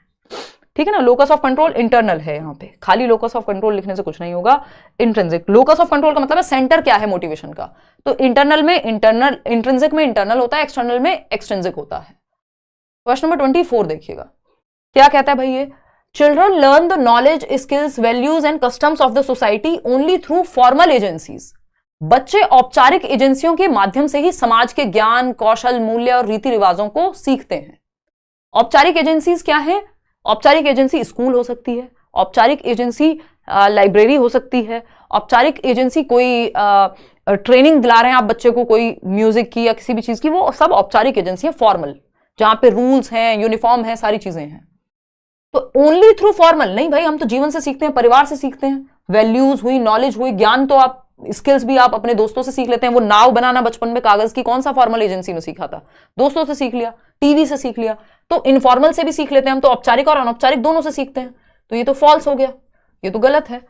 ठीक है ना। लोकस ऑफ कंट्रोल इंटरनल है, यहां पे खाली लोकस ऑफ कंट्रोल लिखने से कुछ नहीं होगा। इंट्रिंसिक, लोकस ऑफ कंट्रोल का मतलब है सेंटर क्या है मोटिवेशन का। तो इंटरनल में इंटरनल, इंट्रिंसिक में इंटरनल होता है, एक्सटर्नल में एक्सट्रिंसिक होता है। क्वेश्चन नंबर 24 देखिएगा क्या कहता है भाई ये। Children learn the knowledge, skills, values and customs of the society only through formal agencies. बच्चे औपचारिक एजेंसियों के माध्यम से ही समाज के ज्ञान, कौशल, मूल्य और रीति रिवाजों को सीखते हैं। औपचारिक एजेंसीज क्या है? औपचारिक एजेंसी स्कूल हो सकती है, औपचारिक एजेंसी लाइब्रेरी हो सकती है, औपचारिक एजेंसी कोई ट्रेनिंग दिला रहे हैं आप बच्चे को कोई म्यूजिक की या किसी भी चीज की, वो सब औपचारिक एजेंसी है फॉर्मल, जहां पे रूल्स हैं, यूनिफॉर्म है, सारी चीजें हैं। तो ओनली थ्रू फॉर्मल नहीं भाई, हम तो जीवन से सीखते हैं, परिवार से सीखते हैं, वैल्यूज हुई, नॉलेज हुई, ज्ञान तो आप, स्किल्स भी आप अपने दोस्तों से सीख लेते हैं। वो नाव बनाना बचपन में कागज की कौन सा फॉर्मल एजेंसी में सीखा था? दोस्तों से सीख लिया, टीवी से सीख लिया। तो इनफॉर्मल से भी सीख लेते हैं हम, तो औपचारिक और अनौपचारिक दोनों से सीखते हैं। तो ये तो फॉल्स हो गया, ये तो गलत है।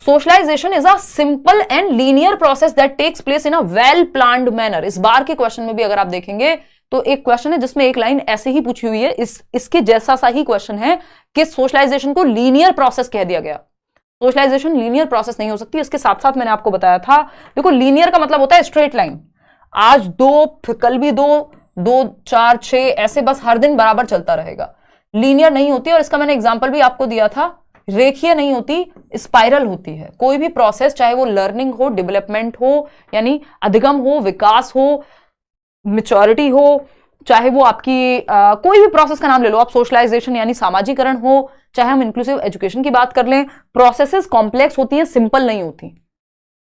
Socialisation is a simple and linear process that takes place in a well planned manner. इस बार के क्वेश्चन में भी अगर आप देखेंगे तो एक क्वेश्चन है जिसमें एक लाइन ऐसे ही पूछी हुई है, इसके जैसा सा ही क्वेश्चन है कि सोशलाइजेशन को लीनियर प्रोसेस कह दिया गया। सोशलाइजेशन लीनियर प्रोसेस नहीं हो सकती। इसके साथ साथ मैंने आपको बताया था, देखो लीनियर का मतलब होता है स्ट्रेट लाइन, आज 2 फिर कल भी 2, 2 4 6 ऐसे बस हर दिन बराबर चलता रहेगा। लीनियर नहीं होती, और इसका मैंने एग्जांपल भी आपको दिया था, रेखीय नहीं होती, स्पाइरल होती है। कोई भी प्रोसेस, चाहे वो लर्निंग हो, डेवलपमेंट हो, यानी अधिगम हो, विकास हो, मेच्योरिटी हो, चाहे वो आपकी कोई भी प्रोसेस का नाम ले लो आप, सोशलाइजेशन यानी सामाजिकरण हो, चाहे हम इंक्लूसिव एजुकेशन की बात कर लें, प्रोसेसेस कॉम्प्लेक्स होती हैं, सिंपल नहीं होती,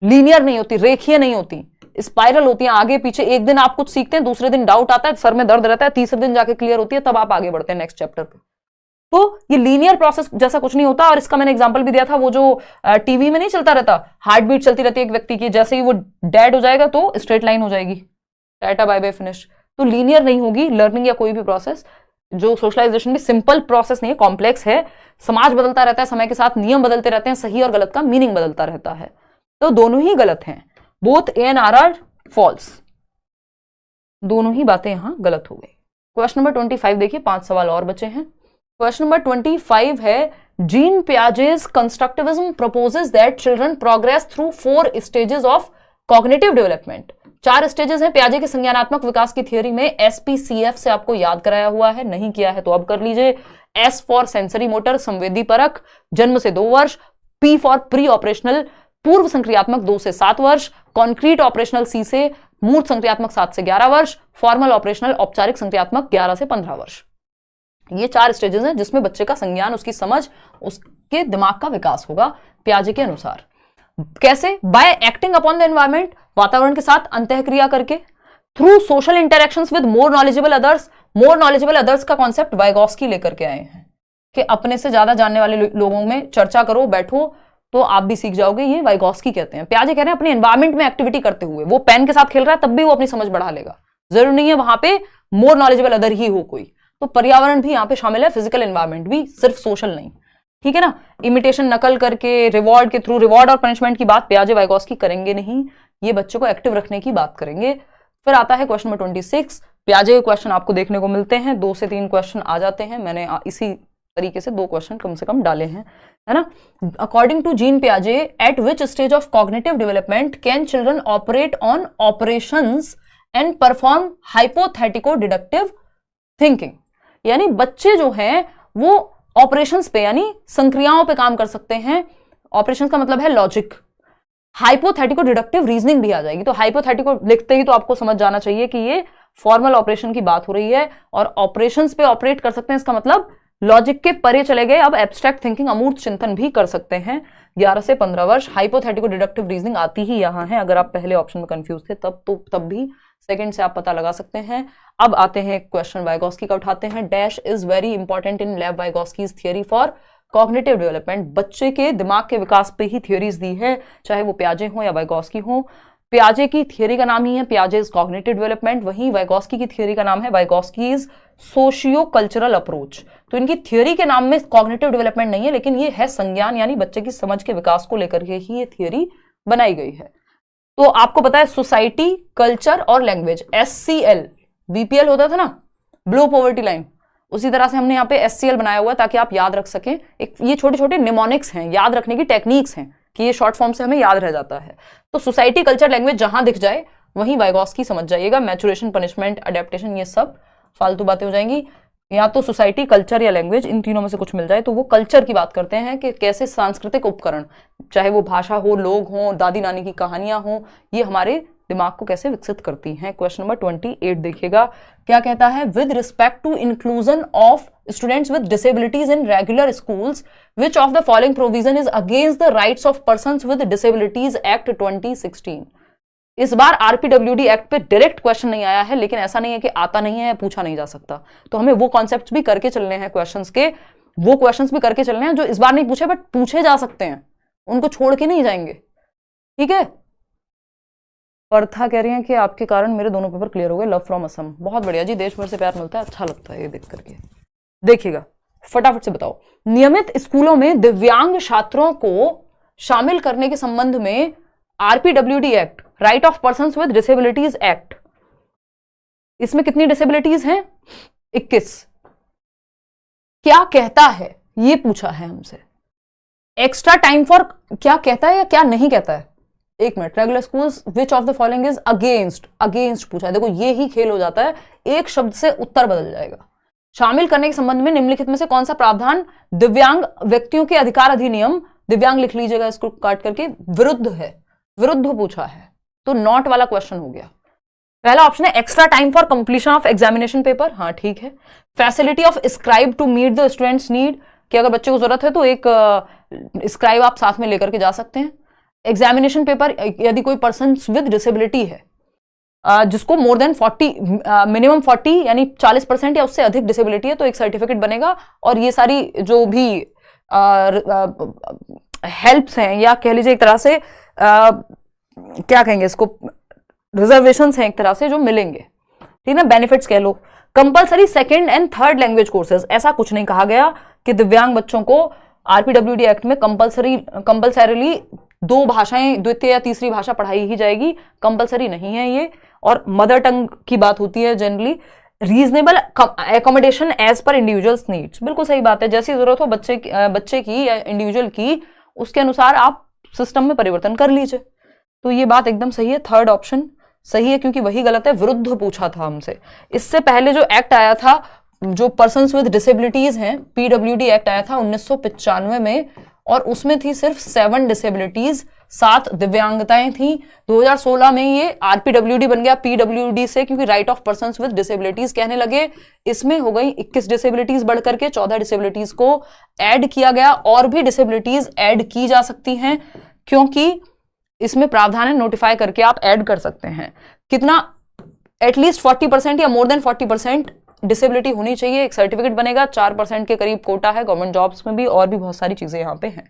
लीनियर नहीं होती, रेखीय नहीं होती, स्पाइरल होती है, आगे पीछे। एक दिन आप कुछ सीखते हैं, दूसरे दिन डाउट आता है, सर में दर्द रहता है, तीसरे दिन जाके क्लियर होती है, तब आप आगे बढ़ते हैं नेक्स्ट चैप्टर पे। तो ये लीनियर प्रोसेस जैसा कुछ नहीं होता। और इसका मैंने एग्जांपल भी दिया था, वो जो टीवी में नहीं चलता रहता, हार्ट बीट चलती रहती है एक व्यक्ति की, जैसे ही वो डेड हो जाएगा तो स्ट्रेट लाइन हो जाएगी, टाटा बाय बाय फिनिश। तो लीनियर नहीं होगी लर्निंग या कोई भी प्रोसेस। जो सोशलाइजेशन भी सिंपल प्रोसेस नहीं है, कॉम्प्लेक्स है। समाज बदलता रहता है समय के साथ, नियम बदलते रहते हैं, सही और गलत का मीनिंग बदलता रहता है। तो दोनों ही गलत हैं, both A and R false, दोनों ही बातें यहां गलत हो गई। क्वेश्चन नंबर 25 देखिए, 5 सवाल और बचे हैं। क्वेश्चन नंबर 25 है, Jean Piaget's constructivism proposes that children progress through 4 stages of cognitive development। 4 stages हैं पियाजे के संज्ञानात्मक विकास की थियोरी में। SPCF से आपको याद कराया हुआ है, नहीं किया है तो अब कर लीजिए। S फॉर सेंसरी मोटर, संवेदी परख, जन्म से 2 वर्ष। P फॉर प्री ऑपरेशनल, पूर्व संक्रियात्मक 2 से 7 वर्ष। कॉन्क्रीट ऑपरेशनल C से मूर्त संक्रियात्मक 7 से 11 वर्ष। फॉर्मल ऑपरेशनल औपचारिक संक्रियात्मक 11 से 15 वर्ष। ये 4 स्टेजेस हैं जिसमें बच्चे का संज्ञान, उसकी समझ, उसके दिमाग का विकास होगा पियाजे के अनुसार। कैसे? Bye acting upon the environment, वातावरण के साथ अंतःक्रिया करके। Through social interactions with more knowledgeable others. More knowledgeable others का कॉन्सेप्ट वाइगोस्की लेकर के आए हैं कि अपने से ज्यादा जानने वाले लोगों में चर्चा करो, बैठो तो आप भी सीख जाओगे। ये वाइगोस्की कहते हैं। पियाजे कह रहे हैं अपने एनवायरमेंट में एक्टिविटी करते हुए, वो पेन के साथ खेल रहा है तब भी वो अपनी समझ बढ़ा लेगा। जरूरी नहीं है वहां पे मोर नॉलेजेबल अदर ही हो कोई, तो पर्यावरण भी यहाँ पे शामिल है, फिजिकल एनवायरमेंट भी, सिर्फ सोशल नहीं। ठीक है ना? इमिटेशन, नकल करके, रिवॉर्ड के थ्रू, रिवॉर्ड और पनिशमेंट की बात पियाजे वाइगोस्की करेंगे नहीं, ये बच्चों को एक्टिव रखने की बात करेंगे। फिर आता है क्वेश्चन नंबर 26। पियाजे के क्वेश्चन आपको देखने को मिलते हैं, 2 से 3 क्वेश्चन आ जाते हैं। मैंने इसी तरीके से 2 क्वेश्चन कम से कम डाले हैं, है ना? अकॉर्डिंग टू जीन पियाजे, at which stage of cognitive development can children operate on operations and perform hypothetico deductive thinking. यानी बच्चे जो हैं वो ऑपरेशंस पे यानी संक्रियाओं पे काम कर सकते हैं। ऑपरेशंस का मतलब है लॉजिक। हाइपोथेटिको डिडक्टिव रीजनिंग भी आ जाएगी। तो हाइपोथेटिको लिखते ही तो आपको समझ जाना चाहिए कि ये फॉर्मल ऑपरेशन की बात हो रही है, और ऑपरेशंस पे ऑपरेट कर सकते हैं, इसका मतलब लॉजिक के परे चले गए, अब एब्स्ट्रैक्ट थिंकिंग, अमूर्त चिंतन भी कर सकते हैं। 11 से 15 वर्ष। हाइपोथेटिको डिडक्टिव रीजनिंग आती ही यहां है। अगर आप पहले ऑप्शन में कंफ्यूज थे तब भी सेकंड से आप पता लगा सकते हैं। अब आते हैं क्वेश्चन वाइगोस्की का उठाते हैं। Dash is very important in लेव वाइगोस्कीज थियरी फॉर कॉग्निटिव डेवलपमेंट। बच्चे के दिमाग के विकास पे ही थियरीज दी है, चाहे वो पियाजे हो या वाइगोस्की हो। पियाजे की थियरी का नाम ही है पियाजेज कॉग्निटिव डेवलपमेंट, वहीं वाइगोस्की की थियरी का नाम है वाइगोस्कीज सोशियो कल्चरल अप्रोच। तो इनकी थियरी के नाम में कॉग्निटिव डेवलपमेंट नहीं है, लेकिन ये है संज्ञान यानी बच्चे की समझ के विकास को लेकर के ही ये थियरी बनाई गई है। तो आपको पता है सोसाइटी, कल्चर और लैंग्वेज, SCL, VPL होता था ना, ब्लो पॉवर्टी लाइन, उसी तरह से हमने यहाँ पे SCL बनाया हुआ है ताकि आप याद रख सकें। एक ये छोटे छोटे निमोनिक्स हैं, याद रखने की टेक्निक्स हैं कि ये शॉर्ट फॉर्म से हमें याद रह जाता है। तो सोसाइटी, कल्चर, लैंग्वेज जहां दिख जाए वहीं वाइगोस्की समझ जाइएगा। मैचुरेशन, पनिशमेंट, अडेप्टेशन, ये सब फालतू बातें हो जाएंगी। या तो सोसाइटी, कल्चर या लैंग्वेज, इन तीनों में से कुछ मिल जाए तो वो कल्चर की बात करते हैं कि कैसे सांस्कृतिक उपकरण, चाहे वो भाषा हो, लोग हों, दादी नानी की कहानियां हों, ये हमारे दिमाग को कैसे विकसित करती हैं। क्वेश्चन नंबर 28 देखिएगा, क्या कहता है? With respect to inclusion of students with disabilities in regular schools, which of the following provision is against the rights of persons with disabilities act 2016। इस बार RPWD एक्ट पे डायरेक्ट क्वेश्चन नहीं आया है, लेकिन ऐसा नहीं है कि आता नहीं है, पूछा नहीं जा सकता। तो हमें वो कॉन्सेप्ट्स भी करके चलने हैं क्वेश्चंस के, वो क्वेश्चंस भी करके चलने हैं जो इस बार नहीं पूछे बट पूछे जा सकते हैं, उनको छोड़ के नहीं जाएंगे। ठीक है? प्रथा कह रही है कि आपके कारण मेरे दोनों पेपर क्लियर हो गए। लव फ्रॉम असम, बहुत बढ़िया जी, देश भर से प्यार मिलता है, अच्छा लगता है ये देख करके। देखिएगा, फटाफट से बताओ। नियमित स्कूलों में दिव्यांग छात्रों को शामिल करने के संबंध में RPWD act, right of persons with disabilities act, इसमें कितनी डिसेबिलिटीज हैं? 21। क्या कहता है? ये पूछा है हमसे। एक्स्ट्रा टाइम फॉर क्या कहता है या क्या नहीं कहता है? एक minute. Regular schools, which of the following is against, against पूछा है। देखो ये ही खेल हो जाता है, एक शब्द से उत्तर बदल जाएगा। शामिल करने के संबंध में निम्नलिखित में से कौन सा प्रावधान दिव्यांग व्यक्तियों के अधिकार अधिनियम, दिव्यांग लिख लीजिएगा इसको काट करके, विरुद्ध है? विरुद्ध पूछा है, तो नॉट वाला क्वेश्चन हो गया। पहला ऑप्शन है extra time for completion of examination paper, हाँ ठीक है। Facility of scribe to meet the students need, कि अगर बच्चे को जरूरत है तो एक स्क्राइब आप साथ में लेकर के जा सकते हैं। एग्जामिनेशन पेपर, यदि कोई पर्सन विद डिसेबिलिटी है जिसको मोर देन 40 मिनिमम 40 यानी 40% या उससे अधिक डिसेबिलिटी है, तो एक सर्टिफिकेट बनेगा। और ये सारी जो भी हेल्प्स हैं, या कह लीजिए एक तरह से क्या कहेंगे इसको, रिजर्वेशंस हैं एक तरह से जो मिलेंगे, ठीक है ना, बेनिफिट्स कह लो। Compulsory second and third language courses, ऐसा कुछ नहीं कहा गया कि दिव्यांग बच्चों को आरपीडब्ल्यूडी एक्ट में कंपलसरीली 2 भाषाएं, द्वितीय या तीसरी भाषा पढ़ाई ही जाएगी, कंपलसरी नहीं है ये। और मदर टंग की बात होती है generally. Reasonable accommodation as per individuals needs, बिल्कुल सही बात है, जैसी जरूरत हो बच्चे की या इंडिविजुअल की, उसके अनुसार आप सिस्टम में परिवर्तन कर लीजिए। तो ये बात एकदम सही है, थर्ड ऑप्शन सही है, क्योंकि वही गलत है, विरुद्ध पूछा था हमसे। इससे पहले जो एक्ट आया था, जो पर्सन्स विद डिसेबिलिटीज हैं, पीडब्ल्यूडी एक्ट आया था 1995 में, और उसमें थी सिर्फ 7 डिसेबिलिटीज, 7 दिव्यांगताएं थी। 2016 में ये आरपीडब्ल्यूडी बन गया पीडब्ल्यूडी से, क्योंकि right of persons with disabilities कहने लगे। इसमें हो गई 21 डिसेबिलिटीज बढ़ करके 14 डिसेबिलिटीज को ऐड किया गया, और भी डिसेबिलिटीज ऐड की जा सकती हैं, क्योंकि इसमें प्रावधान है नोटिफाई करके आप ऐड कर सकते हैं। कितना, एटलीस्ट 40% या मोर देन 40% डिसेबिलिटी होनी चाहिए, एक सर्टिफिकेट बनेगा। 4% के करीब कोटा है गवर्नमेंट जॉब्स में भी, और भी बहुत सारी चीजें यहाँ पे हैं।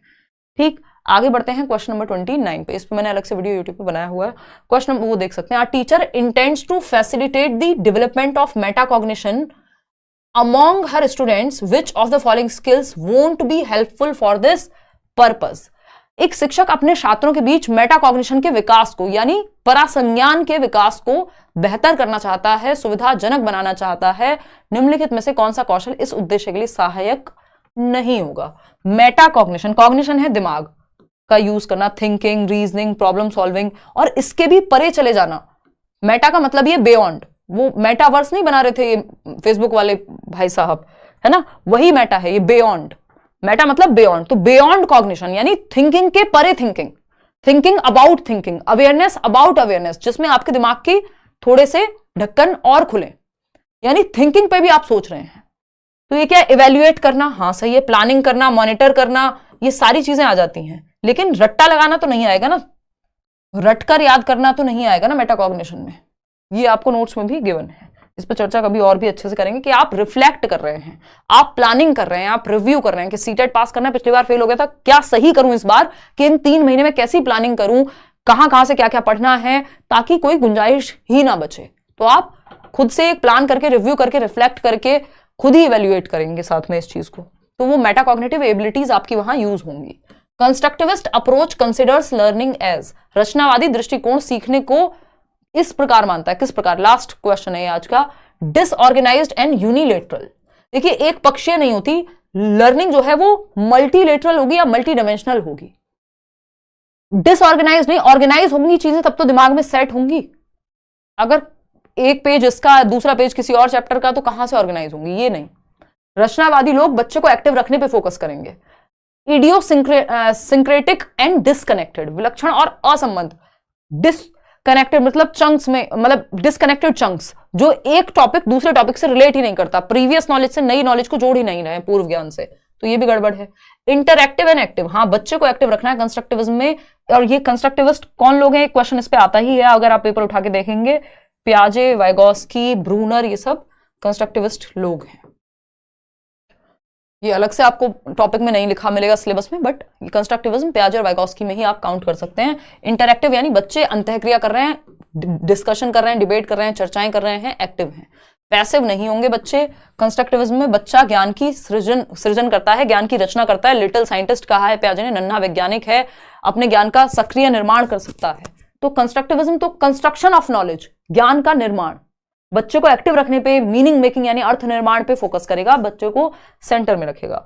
ठीक, आगे बढ़ते हैं क्वेश्चन नंबर 29 पे। इस पे मैंने अलग से वीडियो यूट्यूब पे बनाया हुआ है, क्वेश्चन वो देख सकते हैं। Teacher intends to facilitate the development of metacognition among her students, which of the following skills won't be helpful for this purpose. एक शिक्षक अपने छात्रों के बीच मेटाकॉग्निशन के विकास को, यानी परासंज्ञान के विकास को बेहतर करना चाहता है, सुविधाजनक बनाना चाहता है। निम्नलिखित में से कौन सा कौशल इस उद्देश्य के लिए सहायक नहीं होगा? मेटाकॉग्निशन, कॉग्निशन है दिमाग का यूज करना, थिंकिंग, रीजनिंग, प्रॉब्लम सॉल्विंग, और इसके भी परे चले जाना। मेटा का मतलब ये बियॉन्ड, वो मेटावर्स नहीं बना रहे थे ये फेसबुक वाले भाई साहब, है ना, वही मेटा है ये, बियॉन्ड। मेटा मतलब बियॉन्ड, तो बियॉन्ड कॉग्निशन यानी थिंकिंग के परे thinking, thinking about thinking, awareness about awareness, जिसमें आपके दिमाग की थोड़े से ढक्कन और खुले, यानी थिंकिंग पे भी आप सोच रहे हैं। तो ये क्या, इवेल्युएट करना, हाँ सही है, प्लानिंग करना, मॉनिटर करना, ये सारी चीजें आ जाती हैं। लेकिन रट्टा लगाना तो नहीं आएगा ना, रटकर याद करना तो नहीं आएगा ना मेटाकॉग्निशन में। ये आपको नोट्स में भी गिवन है, इस पर चर्चा कभी और भी अच्छे से करेंगे कि आप रिफ्लेक्ट कर रहे हैं, आप प्लानिंग कर रहे हैं, आप रिव्यू कर रहे हैं कि सीटेट पास करना है, पिछली बार फेल हो गया था, क्या सही करूं इस बार, कि इन 3 महीने में कैसी प्लानिंग करूं, कहां से क्या क्या पढ़ना है, ताकि कोई गुंजाइश ही ना बचे। तो आप खुद से एक प्लान करके, रिव्यू करके, रिफ्लेक्ट करके खुद ही इवेल्युएट करेंगे साथ में इस चीज को, तो वो मेटाकॉग्निटिव एबिलिटीज आपकी वहां यूज होंगी। Constructivist approach considers learning as, रचनावादी दृष्टिकोण सीखने को इस प्रकार मानता है, किस प्रकार? लास्ट क्वेश्चन है आज का, डिसऑर्गेनाइज्ड एंड यूनिलेटरल। देखिए एक पक्षीय नहीं होती, लर्निंग जो है वो मल्टीलेटरल होगी या मल्टी डायमेंशनल होगी। डिसऑर्गेनाइज नहीं, ऑर्गेनाइज होंगी चीजें, तब तो दिमाग में सेट होंगी। अगर एक पेज इसका, दूसरा पेज किसी और चैप्टर का, तो कहां से ऑर्गेनाइज होंगी? ये नहीं। रचनावादी लोग बच्चे को एक्टिव रखने पे फोकस करेंगे। इडियोसिंक्रेटिक एंड डिसकनेक्टेड, विलक्षण और असंबद्ध। डिसकनेक्टेड मतलब चंक्स में, मतलब डिसकनेक्टेड चंक्स, जो एक टॉपिक दूसरे टॉपिक से रिलेट ही नहीं करता, प्रीवियस नॉलेज से नई नॉलेज को जोड़ ही नहीं रहे, पूर्व ज्ञान से, तो ये भी गड़बड़ है। इंटरएक्टिव एंड एक्टिव, हाँ बच्चे को एक्टिव रखना है कंस्ट्रक्टिविज्म में, और ये कंस्ट्रक्टिविस्ट कौन लोग हैं, क्वेश्चन इस पे आता ही है, अगर आप पेपर उठा के देखेंगे, पियाजे, वाइगोस्की, ब्रूनर, ये सब कंस्ट्रक्टिविस्ट लोग हैं। ये अलग से आपको टॉपिक में नहीं लिखा मिलेगा सिलेबस में, बट कंस्ट्रक्टिविज्म पियाजे और वाइगोस्की में ही आप काउंट कर सकते हैं। इंटरएक्टिव यानी बच्चे अंतःक्रिया कर रहे हैं, डिस्कशन कर रहे हैं, डिबेट कर रहे हैं, चर्चाएं कर रहे हैं, एक्टिव हैं। पैसिव नहीं होंगे बच्चे। कंस्ट्रक्टिविज्म में बच्चा ज्ञान की सृजन करता है, ज्ञान की रचना करता है। लिटिल साइंटिस्ट कहा है पियाजे ने, नन्हा वैज्ञानिक है, अपने ज्ञान का सक्रिय निर्माण कर सकता है। तो कंस्ट्रक्टिविज्म तो कंस्ट्रक्शन ऑफ नॉलेज, ज्ञान का निर्माण, बच्चे को एक्टिव रखने पे, मीनिंग मेकिंग यानी अर्थ निर्माण पे फोकस करेगा, बच्चे को सेंटर में रखेगा।